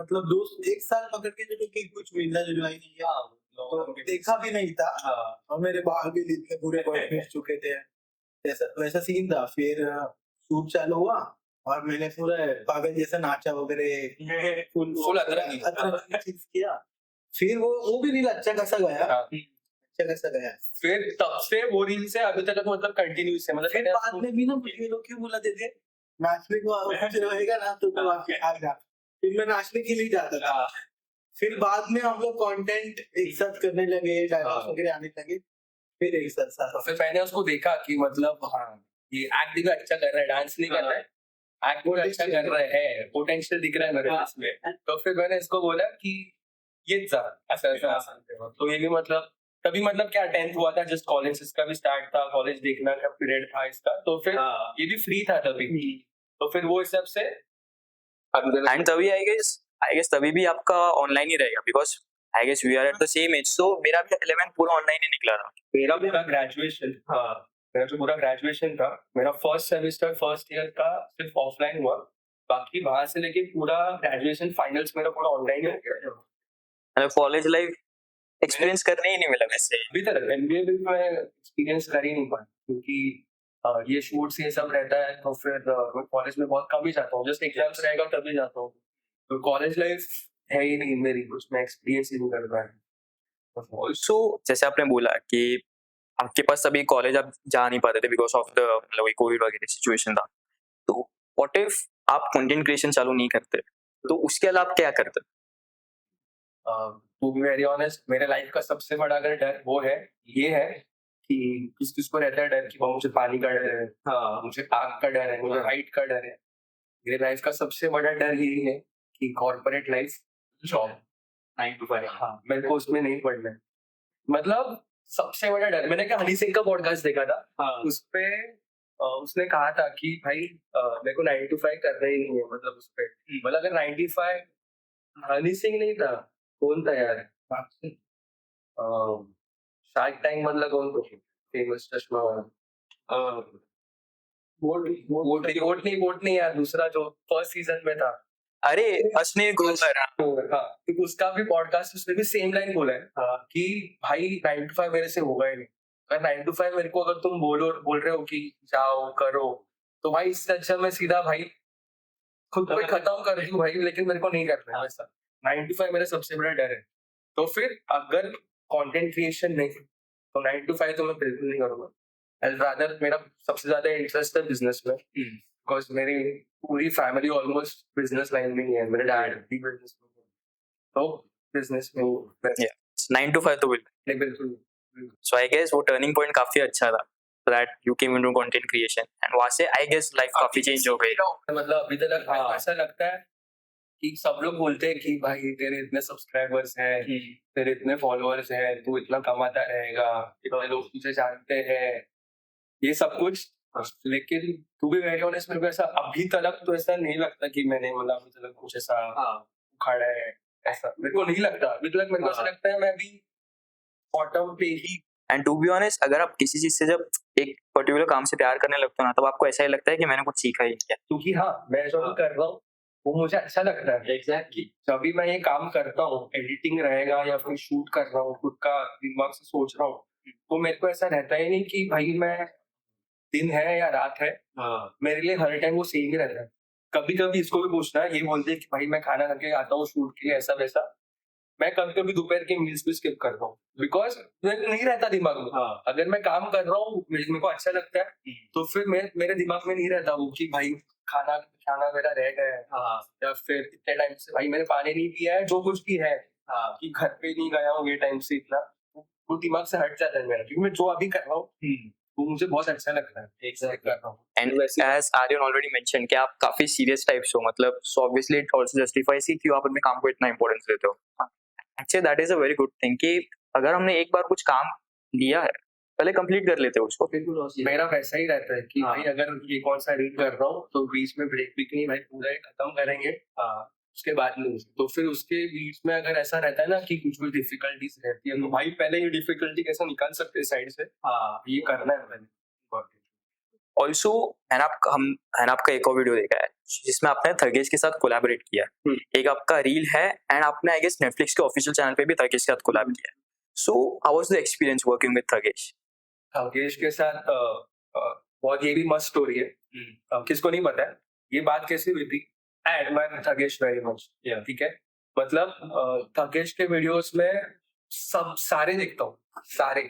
मतलब 1 साल पकड़ के चलो कि कुछ मिलना जुलना ही नहीं है, तो देखा भी नहीं था, और मेरे बाल भी इतने पूरे मिट चुके थे, वैसा सीन था। फिर शूट चालू हुआ और मैंने पूरा पागल जैसा नाचा वगैरह, फुल अतरंगी चीज किया। फिर वो भी रील अच्छा खासा गया, फिर तब से वो रील से अभी तक मतलब कंटिन्यूस है, मतलब फिर बाद में भी ना मुझे लोग क्यों बुलाते थे नाचने को, रहेगा ना तो आ जा, फिर मैं नाचने के लिए जाता था। फिर बाद में हम लोग कंटेंट एक साथ करने लगे, डायलॉग्स वगैरह आने लगे, फिर एक साथ तो साथ फिर मैंने उसको देखा कि मतलब हाँ ये एक्ट भी अच्छा कर रहा है, डांस नहीं कर रहा है, एक्ट भी अच्छा कर रहा है, पोटेंशियल दिख रहा है मेरे इसमें। तो फिर मैंने इसको बोला कि ये जा ऐसा ऐसा ऐसा। तो ये भी मतलब तभी मतलब क्या 10th हुआ था, जस्ट कॉलेज इसका भी स्टार्ट था, कॉलेज देखना का पीरियड था इसका, तो फिर हाँ ये भी फ्री था तभी। तो फिर वो हिसाब से एंड तभी आई गेस तभी भी आपका ऑनलाइन ही रहेगा, because I guess we are at the same age, so मेरा भी 11th पूरा ऑनलाइन ही निकला था। मेरा पूरा ग्रेजुएशन, हाँ मेरा जो पूरा ग्रेजुएशन था, मेरा फर्स्ट सेमेस्टर फर्स्ट ईयर का सिर्फ ऑफलाइन हुआ, बाकी वहां से लेके पूरा ग्रेजुएशन फाइनल्स मेरा पूरा ऑनलाइन हो गया। मतलब कॉलेज लाइफ एक्सपीरियंस करने ही नहीं मिला वैसे। अभी तक एमबीए भी मैं एक्सपीरियंस कर ही नहीं पाया, क्योंकि ये शूट्स ये सब रहता है, तो फिर मैं कॉलेज में बहुत कम ही जाता हूँ, जस्ट एग्जाम्स रहेगा तभी जाता हूँ। तो कॉलेज लाइफ है ही नहीं मेरी, कुछ मैं एक्सपीरियंस ही नहीं कर पाया। ऑल्सो जैसे आपने बोला कि आपके पास अभी कॉलेज आप जा नहीं पाते थे बिकॉज ऑफ द मतलब वही कोविड वगैरह सिचुएशन था, तो व्हाट इफ आप कंटेंट क्रिएशन चालू नहीं करते, तो उसके अलावा आप क्या करते? टू बी वेरी ऑनेस्ट, मेरे लाइफ का सबसे बड़ा अगर डर वो है, ये है कि किस किस को रहता है डर कि मुझे पानी का डर है, हाँ मुझे आग का डर है, मुझे हाइट का डर है। मेरे लाइफ का सबसे बड़ा डर यही है कि कॉर्पोरेट लाइफ जॉब 9 to 5 हाँ मेरे को उसमें नहीं पढ़ना है। मतलब सबसे बड़ा डर, मैंने क्या हनी सिंह का पॉडकास्ट देखा था, हाँ उसपे उसने कहा था कि भाई मेरे को 9 to 5 करना ही नहीं है, मतलब उसपे मतलब अगर 95 हनी सिंह नहीं था, कौन था यार, शार्क टैंक मतलब कौन था फेमस चश्मा वाला, वोट नहीं यार, दूसरा जो फर्स्ट सीजन में था, अरे अश्विनी ग्रोवर, हाँ तो उसका भी पॉडकास्ट, उसने भी सेम लाइन बोला है कि भाई 9 to 5 मेरे से होगा ही नहीं। अगर 9 to 5 मेरे को अगर तुम बोल रहे हो कि जाओ करो, तो भाई इससे अच्छा मैं सीधा भाई खुद को ही खत्म कर दूं भाई, लेकिन मेरे को नहीं करना है वैसा। 9 to 5 मेरा सबसे बड़ा डर है। तो फिर अगर कंटेंट क्रिएशन नहीं, तो 9 to 5 तो मैं बिल्कुल नहीं करूंगा। आई रादर, मेरा सबसे ज्यादा इंटरेस्ट है बिजनेस में, बिकॉज मेरी पूरी फैमिली ऑलमोस्ट बिजनेस लाइन में ही है, मेरे डैड भी बिजनेस में है, तो बिजनेस में Yeah. 9 to 5 तो बिल्कुल। बिल्कुल सो आई गेस वो टर्निंग पॉइंट काफी अच्छा था, that you came into content creation and वहां से आई गेस लाइफ काफी चेंज हो गई। मतलब अभी तक मेरे को ऐसा लगता है कि सब लोग बोलते हैं कि भाई तेरे इतने सब्सक्राइबर्स हैं, तेरे इतने फॉलोअर्स हैं, तू इतना कमाता रहेगा, इतने लोग तुझे जानते हैं, ये सब कुछ, लेकिन टू बी वेरी ऑनेस्ट मेरे को ऐसा अभी तक तो ऐसा नहीं लगता कि मैंने मतलब अभी तक कुछ ऐसा उखाड़ा है, ऐसा मेरे को नहीं लगता अभी तक। मेरे को ऐसा लगता है मैं अभी बॉटम पे ही। एंड टू बी ऑनेस्ट, अगर आप किसी चीज से जब एक पर्टिकुलर काम से प्यार करने लगते हो ना, तब आपको ऐसा ही लगता है कि मैंने कुछ सीखा ही नहीं है। क्योंकि हाँ मैं जो भी कर रहा हूँ वो मुझे अच्छा लगता है। एग्जैक्टली जब भी मैं ये काम करता हूँ, एडिटिंग रहेगा या फिर शूट कर रहा हूँ, खुद का दिमाग से सोच रहा हूँ, तो मेरे को ऐसा रहता ही नहीं कि भाई मैं दिन है या रात है, मेरे लिए हर टाइम वो सेम ही रहता है। कभी कभी इसको भी पूछना है, ये बोलते हैं कि भाई मैं खाना करके आता हूँ शूट के लिए ऐसा वैसा, मैं कभी कभी दोपहर के मील्स भी स्किप करता हूँ, बिकॉज नहीं रहता दिमाग में। अगर मैं काम कर रहा हूँ मेरे को अच्छा लगता है, तो फिर मेरे दिमाग में नहीं रहता वो कि भाई खाना खाना मेरा रह गया है, या फिर इतने टाइम से भाई मैंने पानी नहीं पिया है, जो कुछ भी है कि घर पे नहीं गया हूँ ये टाइम से इतना, वो दिमाग से हट जाता है मेरा, क्योंकि मैं जो अभी कर रहा हूँ वो मुझे बहुत अच्छा लगता है। एक्सैक्ट कर रहा हूँ। And as Aryan already mention कि आप काफी सीरियस टाइप्स हो, मतलब so obviously it also justifies कि क्यों आप अपने काम को इतना इंपॉर्टेंस देते हो। Actually that is a very good thing कि अगर हमने एक बार कुछ काम लिया है, पहले कंप्लीट कर लेते हैं उसको। मेरा वैसा ही रहता है कि भाई अगर ये कौन सा रीड कर रहा हूँ तो बीच में ब्रेक भी नहीं, भाई पूरा खत्म करेंगे उसके बाद में। तो फिर उसके बीच में अगर ऐसा रहता है ना कि कुछ भी डिफिकल्टीज रहती है, तो भाई पहले ये डिफिकल्टी कैसे निकाल सकते हैं साइड से, ये करना है पहले। ऑल्सो मैंने आपका एक और वीडियो देखा है जिसमें आपने थर्गेश के साथ कोलैबोरेट किया है। एक आपका रील है एंड आपने आई गेस नेटफ्लिक्स के ऑफिशियल चैनल पे भी थर्गेश के साथ कोलैब किया है। So how was the experience working with Thugesh? Thugesh के साथ बहुत ये भी मस्त स्टोरी है, किसको नहीं पता है ये बात कैसे हुई थी। आई एडमायर थर्गेश वेरी मच, ठीक है। मतलब थर्गेश के वीडियोस में सब सारे देखता हूँ सारे,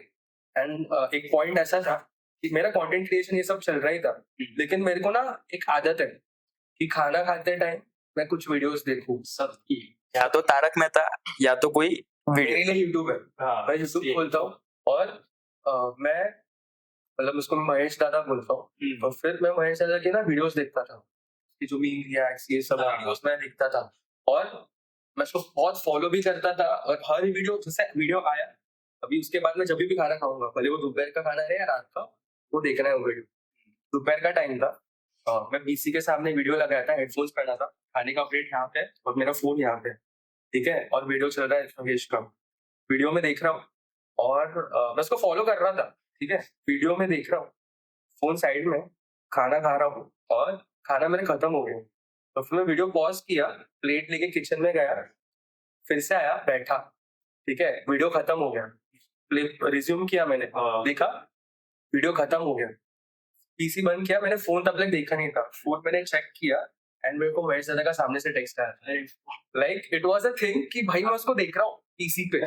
एंड एक पॉइंट ऐसा था कि मेरा कंटेंट क्रिएशन ये सब चल रहा ही था, लेकिन मेरे को ना एक आदत है कि खाना खाते टाइम मैं कुछ वीडियोस देखूं सबकी, या तो तारक मेहता या तो कोई मेरे वीडियो। लिए यूट्यूब है, मैं यूट्यूब खोलता हूँ और मैं मतलब उसको मैं महेश दादा बोलता हूँ। और फिर मैं महेश दादा की ना वीडियोस देखता था, कि जो मीम रिएक्ट्स ये सब हाँ। वीडियोस मैं देखता था, और मैं उसको बहुत फॉलो भी करता था। और हर वीडियो जैसे वीडियो आया, अभी उसके बाद मैं जब भी खाना खाऊंगा, भले वो दोपहर का खाना रहे या रात का, वो देखना है वो वीडियो। दोपहर का टाइम था, मैं पीसी के सामने वीडियो लगाया था, हेडफोन्स पहना था, खाने का प्लेट यहाँ पे और मेरा फोन यहाँ पे, ठीक है, और वीडियो चल रहा है महेश का। वीडियो में देख रहा हूँ और मैं उसको फॉलो कर रहा था, ठीक है, वीडियो में देख रहा हूँ, फोन साइड में, खाना खा रहा हूँ, और खाना मेरे खत्म हो गया। तो फिर मैं वीडियो पॉज किया, प्लेट लेके किचन में गया, फिर से आया, बैठा, ठीक है, वीडियो खत्म हो गया, रिज्यूम किया मैंने, देखा वीडियो खत्म हो गया, पीसी बंद किया, मैंने फोन तब तक देखा नहीं था, फोन मैंने चेक किया एंड मेरे को महेश दादा का सामने से टेक्स्ट आया, like it was a thing कि भाई मैं उसको देख रहा हूँ पीसी पे,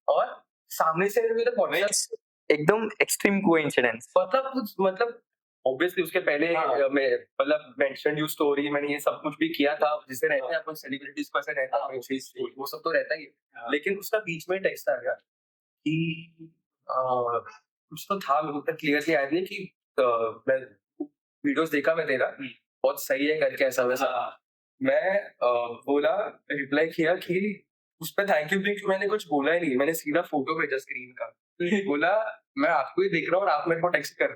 और सामने से मेरे व्हाट्सएप, एकदम एक्सट्रीम कोइंसिडेंस। मतलब ऑब्वियसली उसके पहले हाँ। मैं मतलब मेंशन यू स्टोरी, मैंने ये सब कुछ भी किया था, जिससे रहते हैं अपन सेलिब्रिटीज को, ऐसा रहता है वो सब तो रहता ही है। लेकिन उसका बीच में टेक्स्ट आ गया कि कुछ तो था, मेरे को उतना क्लियरली याद नहीं कि मैं वीडियोस देखा मैं तेरा, बहुत सही है करके ऐसा वैसा। मैं बोला, रिप्लाई किया कि उस पर थैंक यू लिख, मैंने कुछ बोला ही नहीं, मैंने सीधा फोटो भेजा स्क्रीन का, बोला मैं आपको ही देख रहा हूँ और आप मेरे को टेक्स्ट कर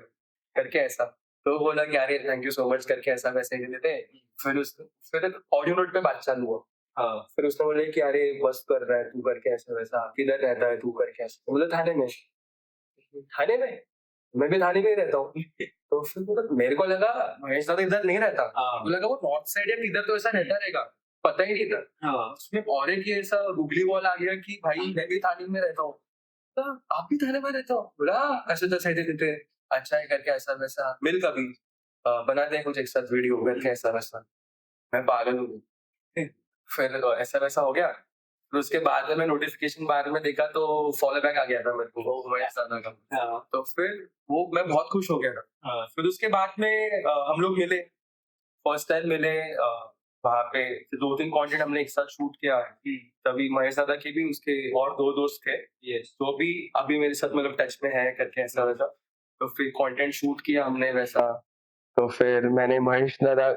करके ऐसा। तो बोला कि अरे थैंक यू सो मच करके ऐसा वैसे ही देते। फिर ऑडियो नोट पे बात चालू हुआ। फिर उसने बोले कि अरे मस्त कर रहा है तू करके ऐसा वैसा, किधर रहता है तू करके ऐसा, बोला थाने में। थाने में? मैं भी थाने में ही रहता हूँ। तो फिर मतलब मेरे को लगा महेश दादा इधर नहीं रहता, मुझे लगा वो नॉर्थ साइड या किधर तो ऐसा रहता रहेगा, पता ही नहीं था। उसमें और एक ये ऐसा गूगली वॉल आ गया कि भाई मैं भी थाने में रहता हूँ। तो आप भी थाने में रहते हो? बोला ऐसे तो सही देते, अच्छा है करके ऐसा वैसा, मिल कभी, बनाते हैं कुछ एक साथ वीडियो करके ऐसा वैसा। मैं पागल हो गई। फिर ऐसा वैसा हो गया। फिर उसके बाद में मैं नोटिफिकेशन बार में देखा तो फॉलो बैक आ गया था मेरे को, वो महेश दादा का। तो फिर वो मैं बहुत खुश हो गया था। फिर उसके बाद में हम लोग मिले, फर्स्ट टाइम मिले, वहाँ पे 2-3 कंटेंट हमने एक साथ शूट किया। तभी महेश दादा के भी उसके और 2 दोस्त थे, जो भी अभी मेरे साथ मतलब टच में है करके ऐसा वैसा। तो फिर कंटेंट शूट किया हमने वैसा। तो फिर मैंने महेश दादा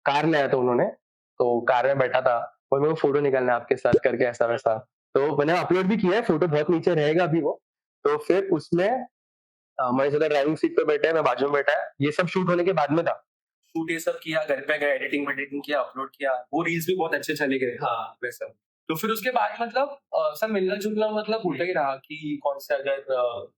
कार लाया था उन्होंने, तो कार में बैठा था और मेरे को फोटो निकालना है आपके साथ करके ऐसा वैसा। तो मैंने अपलोड भी किया है, फोटो बहुत नीचे रहेगा अभी वो। तो फिर उसमें महेश दादा ड्राइविंग सीट पे बैठे हैं, मैं बाजू में बैठा है, ये सब शूट होने के बाद में था। शूट ये सब किया, घर पे गए, एडिटिंग किया, अपलोड किया, वो रील्स भी बहुत अच्छे चले गए। वैसा। तो फिर उसके बाद मतलब सब मिलना जुलना मतलब होता ही रहा कि कौन से अगर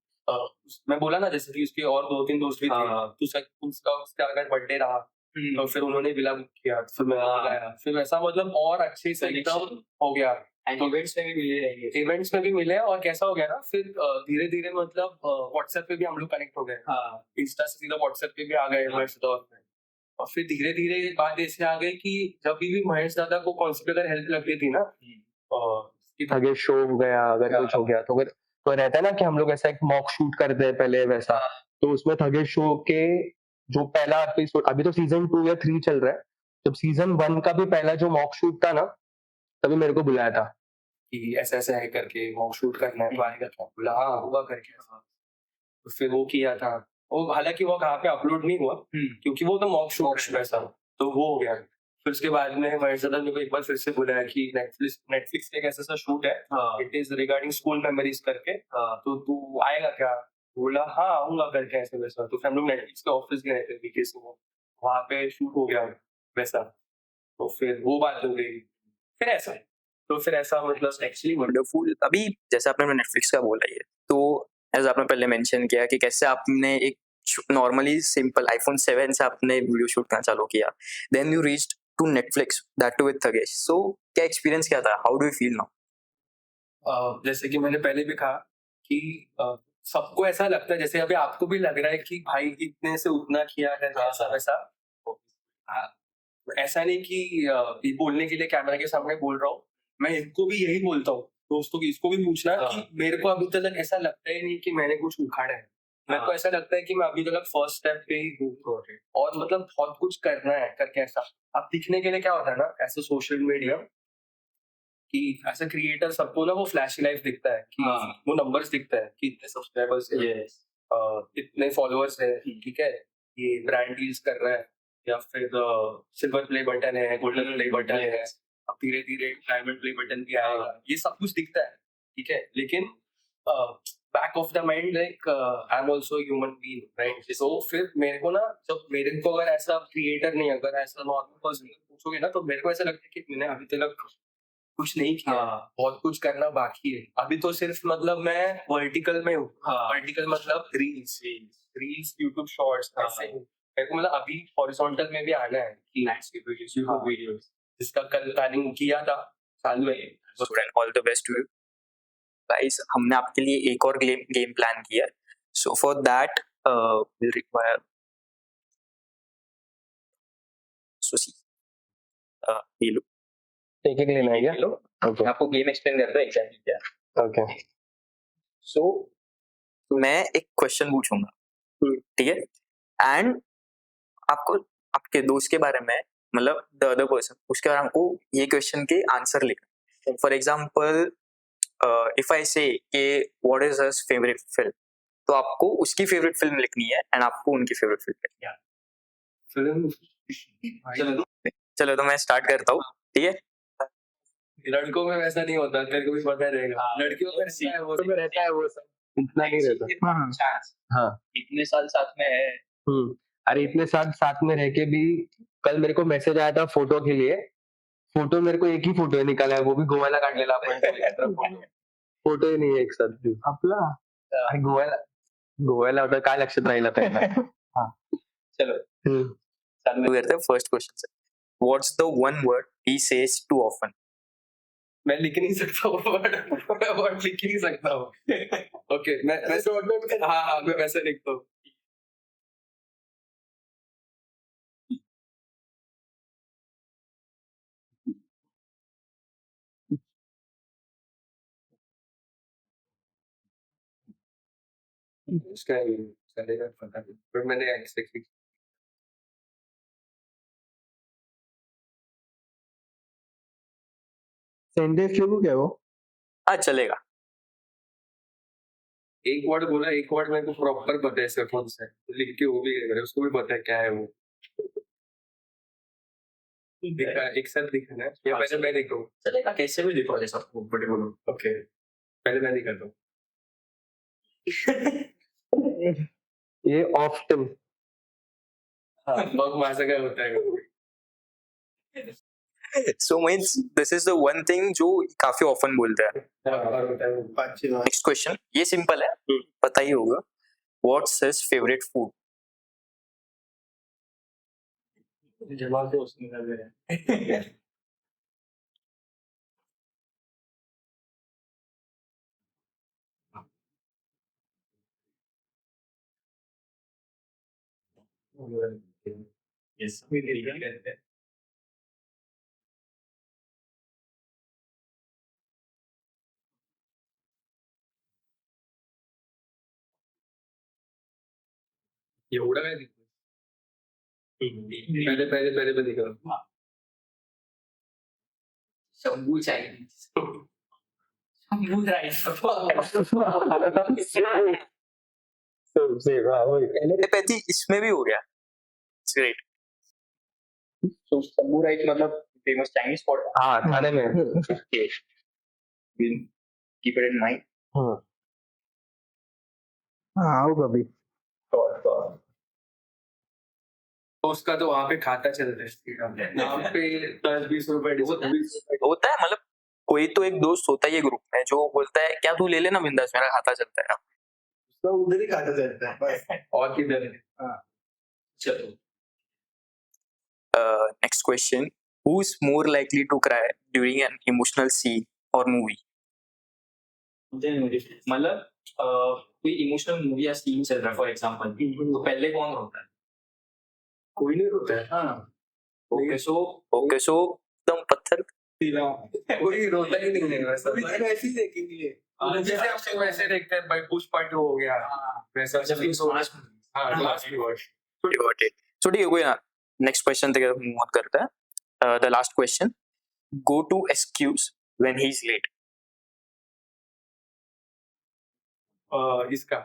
मैं बोला ना जैसे कि उसके और 2-3 दोस्त भी थे, तो उसका अगर बर्थडे रहा तो फिर उन्होंने विला बुक किया, फिर मैं बुलाया, फिर वैसा मतलब और अच्छे से एकदम हो गया। तो इवेंट्स में भी मिले रहेंगे, इवेंट्स में भी मिले, और कैसा हो गया ना फिर धीरे धीरे मतलब व्हाट्सएप पे भी हम लोग कनेक्ट हो गए। इंस्टा से सीधा व्हाट्सएप पे भी आ गए महेश दौर में। और फिर धीरे धीरे बात ऐसे आ गई कि जब भी महेश दादा को कौन सी भी अगर हेल्प लगती थी ना, कि अगर शो हो गया, अगर कुछ हो गया, तो रहता है ना कि हम लोग ऐसा एक मॉक शूट करते हैं पहले वैसा। तो उसमें थगे शो के जो पहला एपिसोड, अभी तो सीजन 2 या 3 चल रहा है, जब सीजन 1 का भी पहला जो मॉक शूट था ना, तभी मेरे को बुलाया था। कि ऐसा ऐसा है करके मॉक शूट करना है तो आएगा क्या? बोला हाँ हुआ करके। तो फिर वो किया था, वो हालांकि वो कहाँ पे अपलोड नहीं हुआ क्योंकि वो तो मॉक शूट वैसा, तो वो हो गया। फिर उसके बाद में महेश दादा ने मेरे को एक बार फिर से बुलाया कि नेटफ्लिक्स पे एक ऐसा सा शूट है, it is regarding school memories करके, तो तू आएगा क्या? बोला हाँ आऊंगा करके ऐसे वैसा। तो फिर हम लोग नेटफ्लिक्स के ऑफिस गए थे बीके से, वहाँ पे शूट हो गया वैसा। तो फिर वो बात हो गई, फिर ऐसा, तो फिर ऐसा मतलब एक्चुअली वंडरफुल। अभी जैसे आपने नेटफ्लिक्स का बोला, ये तो एज आपने पहले मेंशन किया कि कैसे आपने एक नॉर्मली सिंपल आईफोन 7 से आपने वीडियो शूट करना चालू किया, then you reached to Netflix, that too with Thugesh. So क्या एक्सपीरियंस क्या था, how do you feel now? जैसे कि मैंने पहले भी कहा कि सबको ऐसा लगता है, जैसे अभी आपको भी लग रहा है कि भाई इतने से उतना किया है ऐसा वैसा। ऐसा नहीं कि ये बोलने के लिए कैमरा के सामने बोल रहा हूँ, मैं इनको भी यही बोलता हूँ, दोस्तों की इसको भी पूछना कि मेरे को अभी तक ऐसा लगता ही नहीं कि मैंने कुछ उखाड़ा है। मेरे को ऐसा लगता है कि मैं अभी तक फर्स्ट स्टेप पे ही हूँ, और मतलब बहुत कुछ करना है करके ऐसा। अब दिखने के लिए क्या होता है ना, ऐसा सोशल मीडिया कि एज अ क्रिएटर सबको ना वो फ्लैशी लाइफ दिखता है कि हाँ। वो नंबर्स दिखता है कि इतने सब्सक्राइबर्स है, यस इतने फॉलोअर्स है, ठीक है, ये ब्रांड डील्स कर रहा है, या फिर सिल्वर प्ले बटन है, गोल्डन प्ले बटन है, अब धीरे धीरे डायमंड प्ले बटन भी आएगा, ये सब कुछ दिखता है, ठीक है, लेकिन back of the mind like I am also human being, right? So फिर मेरे को ना, जब मेरे को अगर ऐसा क्रिएटर नहीं, अगर ऐसा नॉर्मल पर्सन पूछोगे ना, तो मेरे को ऐसा लगता है कि मैंने अभी तक कुछ नहीं किया, बहुत कुछ करना बाकी है अभी, तो सिर्फ मतलब मैं वर्टिकल में हूँ, वर्टिकल मतलब रील्स यूट्यूब शॉर्ट्स ऐसे हूँ। मेरे को मतलब अभी हॉरिजॉन्टल में भी आना है कि लैंडस्केप वीडियोस, यूट्यूब वीडियोस, जिसका कल प्लानिंग किया था, चालू है। Student, all the best to you guys. हमने आपके लिए एक और गेम प्लान किया है, so for that will require सुसी ये लो, एक एक लेना है क्या? लो। ओके मैं आपको गेम एक्सप्लेन करता हूँ एग्जैक्टली क्या। ओके सो मैं एक क्वेश्चन पूछूंगा, ठीक है, एंड आपको आपके दोस्त के बारे में, मतलब द अदर पर्सन, उसके बारे में आपको ये क्वेश्चन के आंसर लिखना। फॉर एग्जांपल इफ आई से कि what is her favourite film, तो आपको उसकी फेवरेट फिल्म लिखनी है एंड आपको उनकी फेवरेट फिल्म लिखनी है। फिल्म चलो तो मैं स्टार्ट करता हूँ, ठीक है। लड़कों में वैसा नहीं होता, तेरे को भी पता रहेगा, लड़कियों में रहता है वो, तो में रहता है वो सब, इतना नहीं रहता। हाँ इतने साल साथ में है, अरे इतने साथ में रह के भी, कल मेरे को मैसेज आया था फोटो के लिए, फोटो मेरे को एक ही फोटो निकाला है, वो भी गोवाला काढलेला आपण, फोटो ही नहीं है एक साथ भी आपला। अरे गोव्याला होता, काय लक्षात राहिला पहिला. चलो चालू करते हैं फर्स्ट क्वेश्चन से। What's the one word he says too often? मैं लिख नहीं सकता वो वर्ड, मैं वर्ड लिख ही नहीं सकता हूँ। ओके, मैं हाँ मैं वैसे लिखता हूँ। इसका चलेगा पता नहीं, पर मैंने ऐसे सेंटेंस लिखू क्या वो? हाँ चलेगा। एक वर्ड बोला, एक वर्ड मेरे को प्रॉपर पता है इसका कौन सा है, लिख के वो भी है, उसको भी पता है क्या है वो। एक साथ लिखना है या पहले मैं लिखूं? चलेगा, कैसे भी लिखो जैसा कंफर्टेबल हो। ओके, पहले मैं लिखता हूँ। ये ऑफ्टन, बहुत मजा का होता है वो। सो means this is the one thing जो काफी ऑफन बोलते हैं। और होता है वो। पाँच छह बार। नेक्स्ट क्वेश्चन, ये सिंपल है, पता ही होगा। What's his favourite food? जवाब तो उसने लग रहा है। यस एवढं काय लिखतो? पहले पहले पहले पण लिखा। Shambhu Chinese, Shambhu rice. Telepathy इसमें भी हो गया, ग्रेट। तो शंभू राइस मतलब फेमस चाइनीज स्पॉट, हाँ थाने में। Keep it in mind. हाँ आओ कभी। तो उसका तो वहाँ पे खाता चलता है, यहाँ पे 10-20 रुपए डिस्काउंट। होता है, मतलब कोई तो एक दोस्त होता है ये ग्रुप में जो बोलता है क्या तू ले लेना बिंदास, मेरा खाता चलता है। तो उधर ही खाता चलता है बस। और किधर है? चलो next question, who is more likely to cry during an emotional scene और मूवी? मतलब कोई इमोशनल मूवी या सीन चल रहा है फॉर एग्जांपल, तो पहले कौन रोता है? कोई नहीं रोता है। हाँ ओके सो एकदम पत्थर। कोई रोता ही नहीं है वैसा। अभी तक ऐसे ही देखेंगे। जैसे आप वैसे देखते हैं भाई, पुष्पा 2 हो गया वैसा। हाँ लास्ट की वॉच। सो ठीक है, कोई ना, नेक्स्ट क्वेश्चन तक मूव ऑन करता है। The last question, go to excuse when he's late? इसका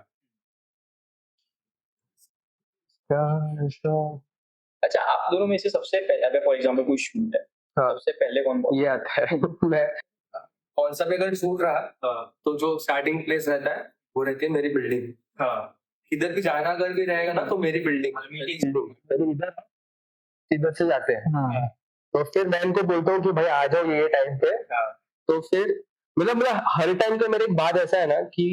अच्छा, आप दोनों में से सबसे पहले, अगर फॉर एग्जांपल कोई शूट है, हाँ। सबसे पहले कौन बोलता ये आता है मैं कौन सा भी अगर शूट रहा तो जो स्टार्टिंग प्लेस रहता है वो रहती है मेरी बिल्डिंग। इधर भी जाना अगर भी रहेगा ना तो मेरी बिल्डिंग। इधर से जाते हैं। तो फिर मैं इनको बोलता हूँ कि भाई आ जाओ ये टाइम पे। तो फिर मतलब मेरा हर टाइम का मेरा एक बात ऐसा है ना कि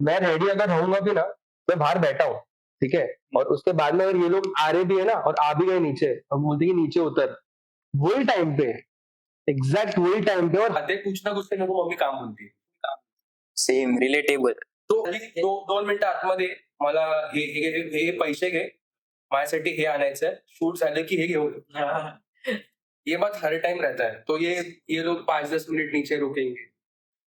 मैं रेडी अगर रहूंगा भी ना, मैं बाहर बैठा हूँ, ठीक है, और उसके बाद में अगर ये लोग आ रहे भी है ना और आ भी गए नीचे, और बोलते कि नीचे उतर, वही टाइम पे, एग्जैक्ट वही टाइम पे, और आते कुछ ना कुछ ते नको मम्मी काम बोलते सेम रिलेटेबल? तो 2 मिनिटं आतमध्ये मला हे पैसे घे, माझ्यासाठी हे आणायचंय, शूट झालं की हे घेऊन ये बात हर टाइम रहता है। तो ये लोग 5-10 मिनट नीचे रुकेंगे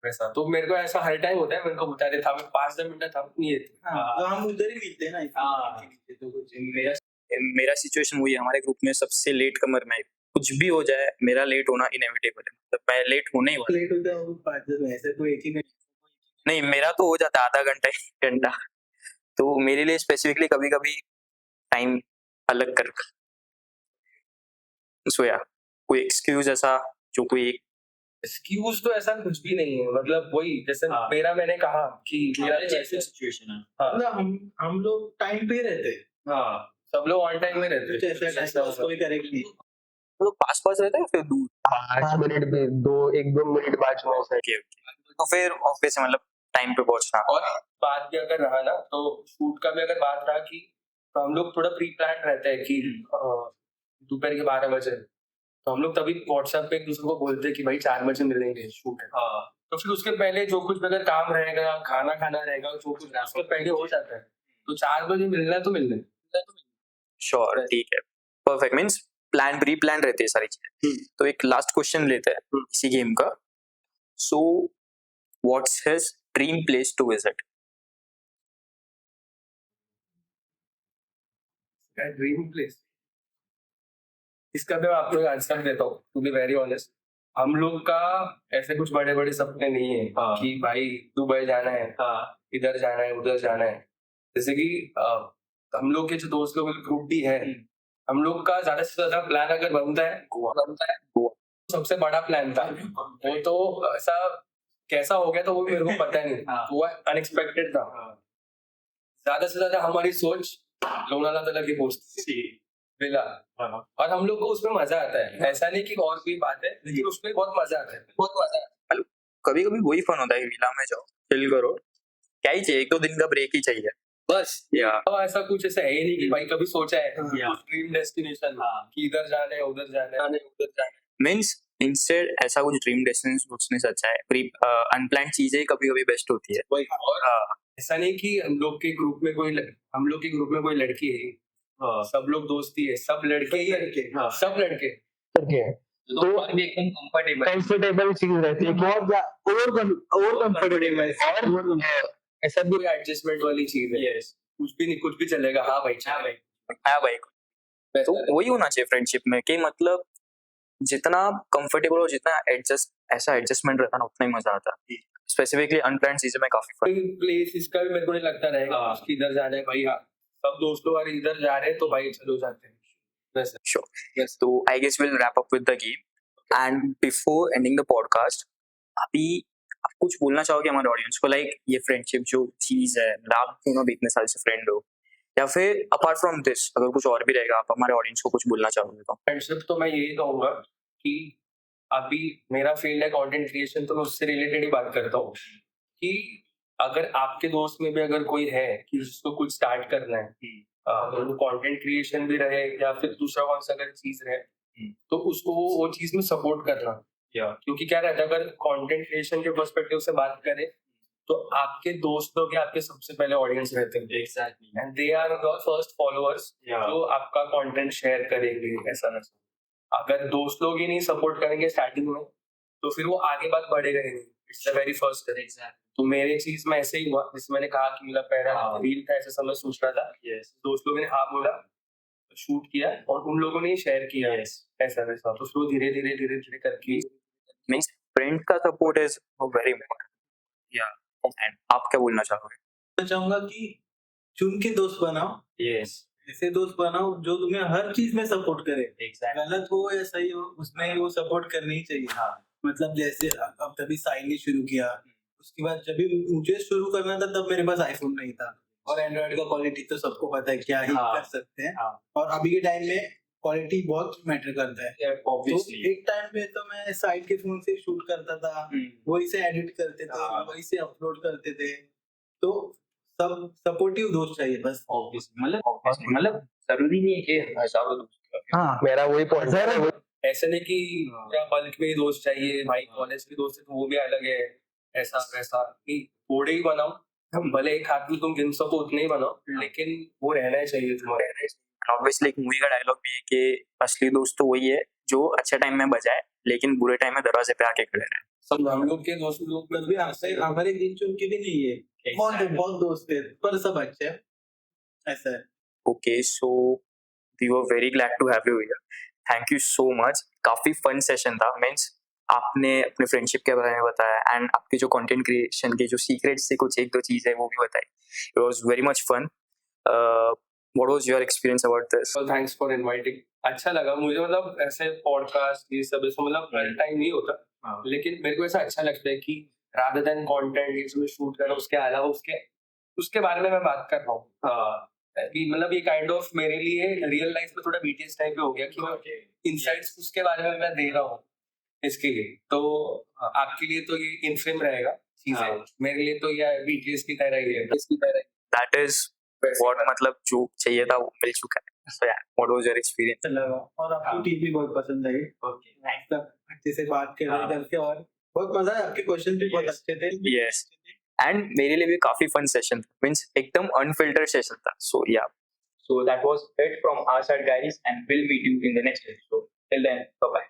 वैसा, तो मेरे को ऐसा हर टाइम होता है। मेरे को बता रहे था 5-10 मिनट था नहीं है तो हम उधर ही मिलते हैं ना तो कुछ मेरा सिचुएशन वही है, हमारे ग्रुप में सबसे लेट कमर मैं, कुछ भी हो जाए मेरा लेट होना इनएविटेबल है, मतलब मैं लेट होने ही वाला। लेट होता है वो 5-10 ऐसे तो एक ही घंटे नहीं, मेरा तो हो जाता है आधा घंटा 1 घंटा, तो मेरे लिए स्पेसिफिकली कभी कभी टाइम अलग कर सोया, कोई एक्सक्यूज ऐसा जो कोई एक्सक्यूज तो ऐसा कुछ भी नहीं है। मतलब वही जैसे मेरा मैंने कहा कि मेरा जैसे सिचुएशन है। मतलब हम लोग टाइम पे ही रहते हैं। सब लोग ऑन टाइम में रहते कुछ ऐसा हैं। टाइम कोई करेक्ट नहीं। तो पास पास रहता है फिर दूर 5 मिनट भी 1-2 मिनट बाद में ऐसा ओके तो फिर ऑफिस में मतलब टाइम पे पहुंचना। और बात भी अगर रहा ना तो शूट का भी अगर बात रहा कि तो हम लोग थोड़ा प्री प्लान रहते हैं कि दोपहर के 12 बजे, तो हम लोग तभी व्हाट्सएप पे एक दूसरे को बोलते हैं कि भाई 4 बजे मिलेंगे, शूट है। तो फिर उसके पहले जो कुछ भी अगर काम रहेगा, खाना खाना रहेगा, जो कुछ उसके पहले हो जाता है। तो 4 बजे मिलना है तो मिलना है। श्योर, ठीक है, perfect, means plan pre plan रहते हैं सारी चीजें। तो एक लास्ट क्वेश्चन लेते हैं इसी गेम का। So what's his dream place to visit? Dream place, इसका मैं आपको एक आंसर देता हूँ टू बी वेरी ऑनेस्ट। हम लोग का ऐसे कुछ बड़े बड़े सपने नहीं है कि भाई दुबई जाना है, इधर जाना है, उधर जाना है। जैसे कि हम लोग के जो दोस्त लोग ग्रुप भी है, हम लोग का ज्यादा से ज्यादा प्लान अगर बनता है गोवा। सबसे बड़ा प्लान था वो, तो ऐसा कैसा हो गया तो वो मेरे को पता नहीं, वो अनएक्सपेक्टेड था। ज्यादा से ज्यादा हमारी सोच लोनावाला तक की पहुंचती विला, और हम लोग को उसमें मजा आता है। ऐसा नहीं कि और भी बात है, लेकिन उसमें बहुत मजा आता है, बहुत मजा आता है। कभी कभी वही फन होता है कि विला में जाओ, चिल करो, क्या ही चाहिए, 1-2 दिन का ब्रेक ही चाहिए बस। या अब ऐसा कुछ ऐसा है ही नहीं कि भाई कभी सोचा है ड्रीम डेस्टिनेशन कि इधर जाना है, उधर जाना है, उधर जाना है। मींस इंस्टेड ऐसा कुछ ड्रीम डेस्टिनेशन सोचने से अच्छा है प्री अनप्लान्ड चीजें कभी कभी बेस्ट होती है। वही, और ऐसा नहीं कि हम लोग के ग्रुप में कोई लड़की है, सब लोग दोस्ती है, सब लड़के ही लड़के, सब लड़के करके है। तो भी एकदम कंफर्टेबल चीज रहती है, और कंफर्टेबल, और ऐसा भी कोई एडजस्टमेंट वाली चीज है। कुछ भी नहीं, कुछ भी चलेगा। हाँ भाई, हाँ भाई, तो वही होना चाहिए फ्रेंडशिप में कि मतलब जितना कंफर्टेबल और जितना एडजस्टमेंट रहता है ना, उतना ही मजा आता है। स्पेसिफिकली अनप्लान्ड चीजें में काफी फन। प्लेस इसका भी मेरे को नहीं लगता रहेगा कि इधर जाना है भाई। हाँ, सब दोस्त लोग अगर इधर जा रहे हैं तो भाई चलो जाते हैं। Sure. So I guess we'll wrap up with the game. And before ending the podcast, अभी आप कुछ बोलना चाहोगे हमारे ऑडियंस को, लाइक ये फ्रेंडशिप जो चीज है, आप दोनों भी इतने साल से फ्रेंड हो, या फिर अपार्ट फ्रॉम दिस अगर कुछ और भी रहेगा आप हमारे ऑडियंस को कुछ बोलना चाहोगे तो? फ्रेंडशिप तो मैं यही कहूंगा कि अभी मेरा फील्ड है कंटेंट क्रिएशन, तो मैं उससे रिलेटेड ही बात करता हूँ कि अगर आपके दोस्त में भी अगर कोई है कि जिसको कुछ स्टार्ट करना है, वो कंटेंट क्रिएशन भी रहे या फिर दूसरा कौन सा अगर चीज रहे, तो उसको वो चीज में सपोर्ट करना। क्योंकि क्या रहता है, अगर कंटेंट क्रिएशन के पर्सपेक्टिव से बात करें तो आपके दोस्त लोग आपके सबसे पहले ऑडियंस रहते हैं। Exactly, and they are your first followers जो आपका कंटेंट शेयर करेंगे। ऐसा अगर दोस्त लोग ही नहीं सपोर्ट करेंगे स्टार्टिंग में तो फिर वो आगे बात बढ़ेगा ही नहीं। It's the very first step. तो मेरे चीज में ऐसे ही हुआ, जिसमें मैंने कहा कि मेरा पहला रील था, ऐसे समय सोच रहा था। दोस्त लोगों ने हाँ बोला, शूट किया और उन लोगों ने शेयर किया। ऐसा वैसा, तो फिर धीरे धीरे करके मींस फ्रेंड का सपोर्ट इज वेरी इम्पोर्टेंट. या एंड आप क्या बोलना चाहोगे? मैं चाहूंगा कि चुन के दोस्त बनाओ, यस, ऐसे दोस्त बनाओ जो तुम्हें हर चीज में सपोर्ट करे, एग्जैक्टली. गलत हो या सही हो उसमें वो सपोर्ट करनी ही चाहिए. हाँ. मतलब जैसे अब तभी साहिल ने शुरू किया, उसके बाद जब भी मुझे शुरू करना था तब मेरे पास आईफोन नहीं था, और एंड्रॉइड का क्वालिटी तो सबको पता है क्या ही हाँ. कर सकते हैं. हाँ. और अभी के टाइम में क्वालिटी बहुत मैटर करता है. तो ऑब्वियसली. एक टाइम पे तो मैं साइड के फोन से शूट करता था, वही से एडिट करते थे, हाँ. वही से अपलोड करते थे. तो सब सपोर्टिव दोस्त चाहिए बस. ऑब्वियसली मतलब जरूरी नहीं है कि हजारों दोस्त. हाँ, मेरा वही पॉइंट है. ऐसे नहीं कि पूरा बल्क में ही दोस्त चाहिए भाई, कॉलेज के दोस्त है तो वो भी अलग है, ऐसा वैसा कि थोड़े ही बनाओ. हम भले एक हाथ में तुम गिन सको उतने ही बनाओ, लेकिन वो रहना ही चाहिए तुम्हारे. ऑब्वियसली एक मूवी का डायलॉग भी है कि असली दोस्त तो वही है जो अच्छे टाइम में बजाए लेकिन बुरे टाइम में दरवाजे पे आके खड़े रहे. सब हम लोग के दोस्त लोग मतलब भी आपसे हमारे गिन चुन के भी नहीं है, बहुत दोस्त है पर सब अच्छे हैं, ऐसा है. Okay, so we were very glad to have you here. Thank you so much. काफी फन सेशन था. मीन्स आपने अपने फ्रेंडशिप के बारे में बताया एंड आपके जो कंटेंट क्रिएशन के जो सीक्रेट्स थे कुछ एक दो चीजें वो भी बताई. It was very much fun. What was your experience about this? Thanks for inviting. अच्छा लगा मुझे, मतलब ऐसे पॉडकास्ट ये सब इसमें मतलब हर टाइम नहीं होता, लेकिन मेरे को ऐसा अच्छा लगता है कि रादर देन कंटेंट ये सब शूट करना, उसके अलावा उसके बारे में मैं बात कर रहा हूँ. कि मतलब ये काइंड ऑफ मेरे लिए रियल लाइफ में थोड़ा बीटीएस टाइप हो गया कि इनसाइट्स उसके बारे में मैं दे रहा हूँ इसके लिए. तो आपके लिए तो ये इनफ्रेम रहेगा चीजें, मेरे लिए तो ये बीटीएस की तरह ही है, इसकी तरह. दैट इज व्हाट मतलब जो चाहिए था वो मिल चुका है. So yeah, what was your experience? अच्छा लगा और आपको टीम भी बहुत पसंद आई. सब अच्छे से बात कर रहे करके और बहुत मजा आया. आपके क्वेश्चन भी बहुत अच्छे थे. Yes. एंड मेरे लिए भी काफी फन सेशन था. मीन्स एकदम अनफिल्टर्ड सेशन था. सो या, so that was it from our side guys and we'll meet you in the next episode. Till then, bye bye.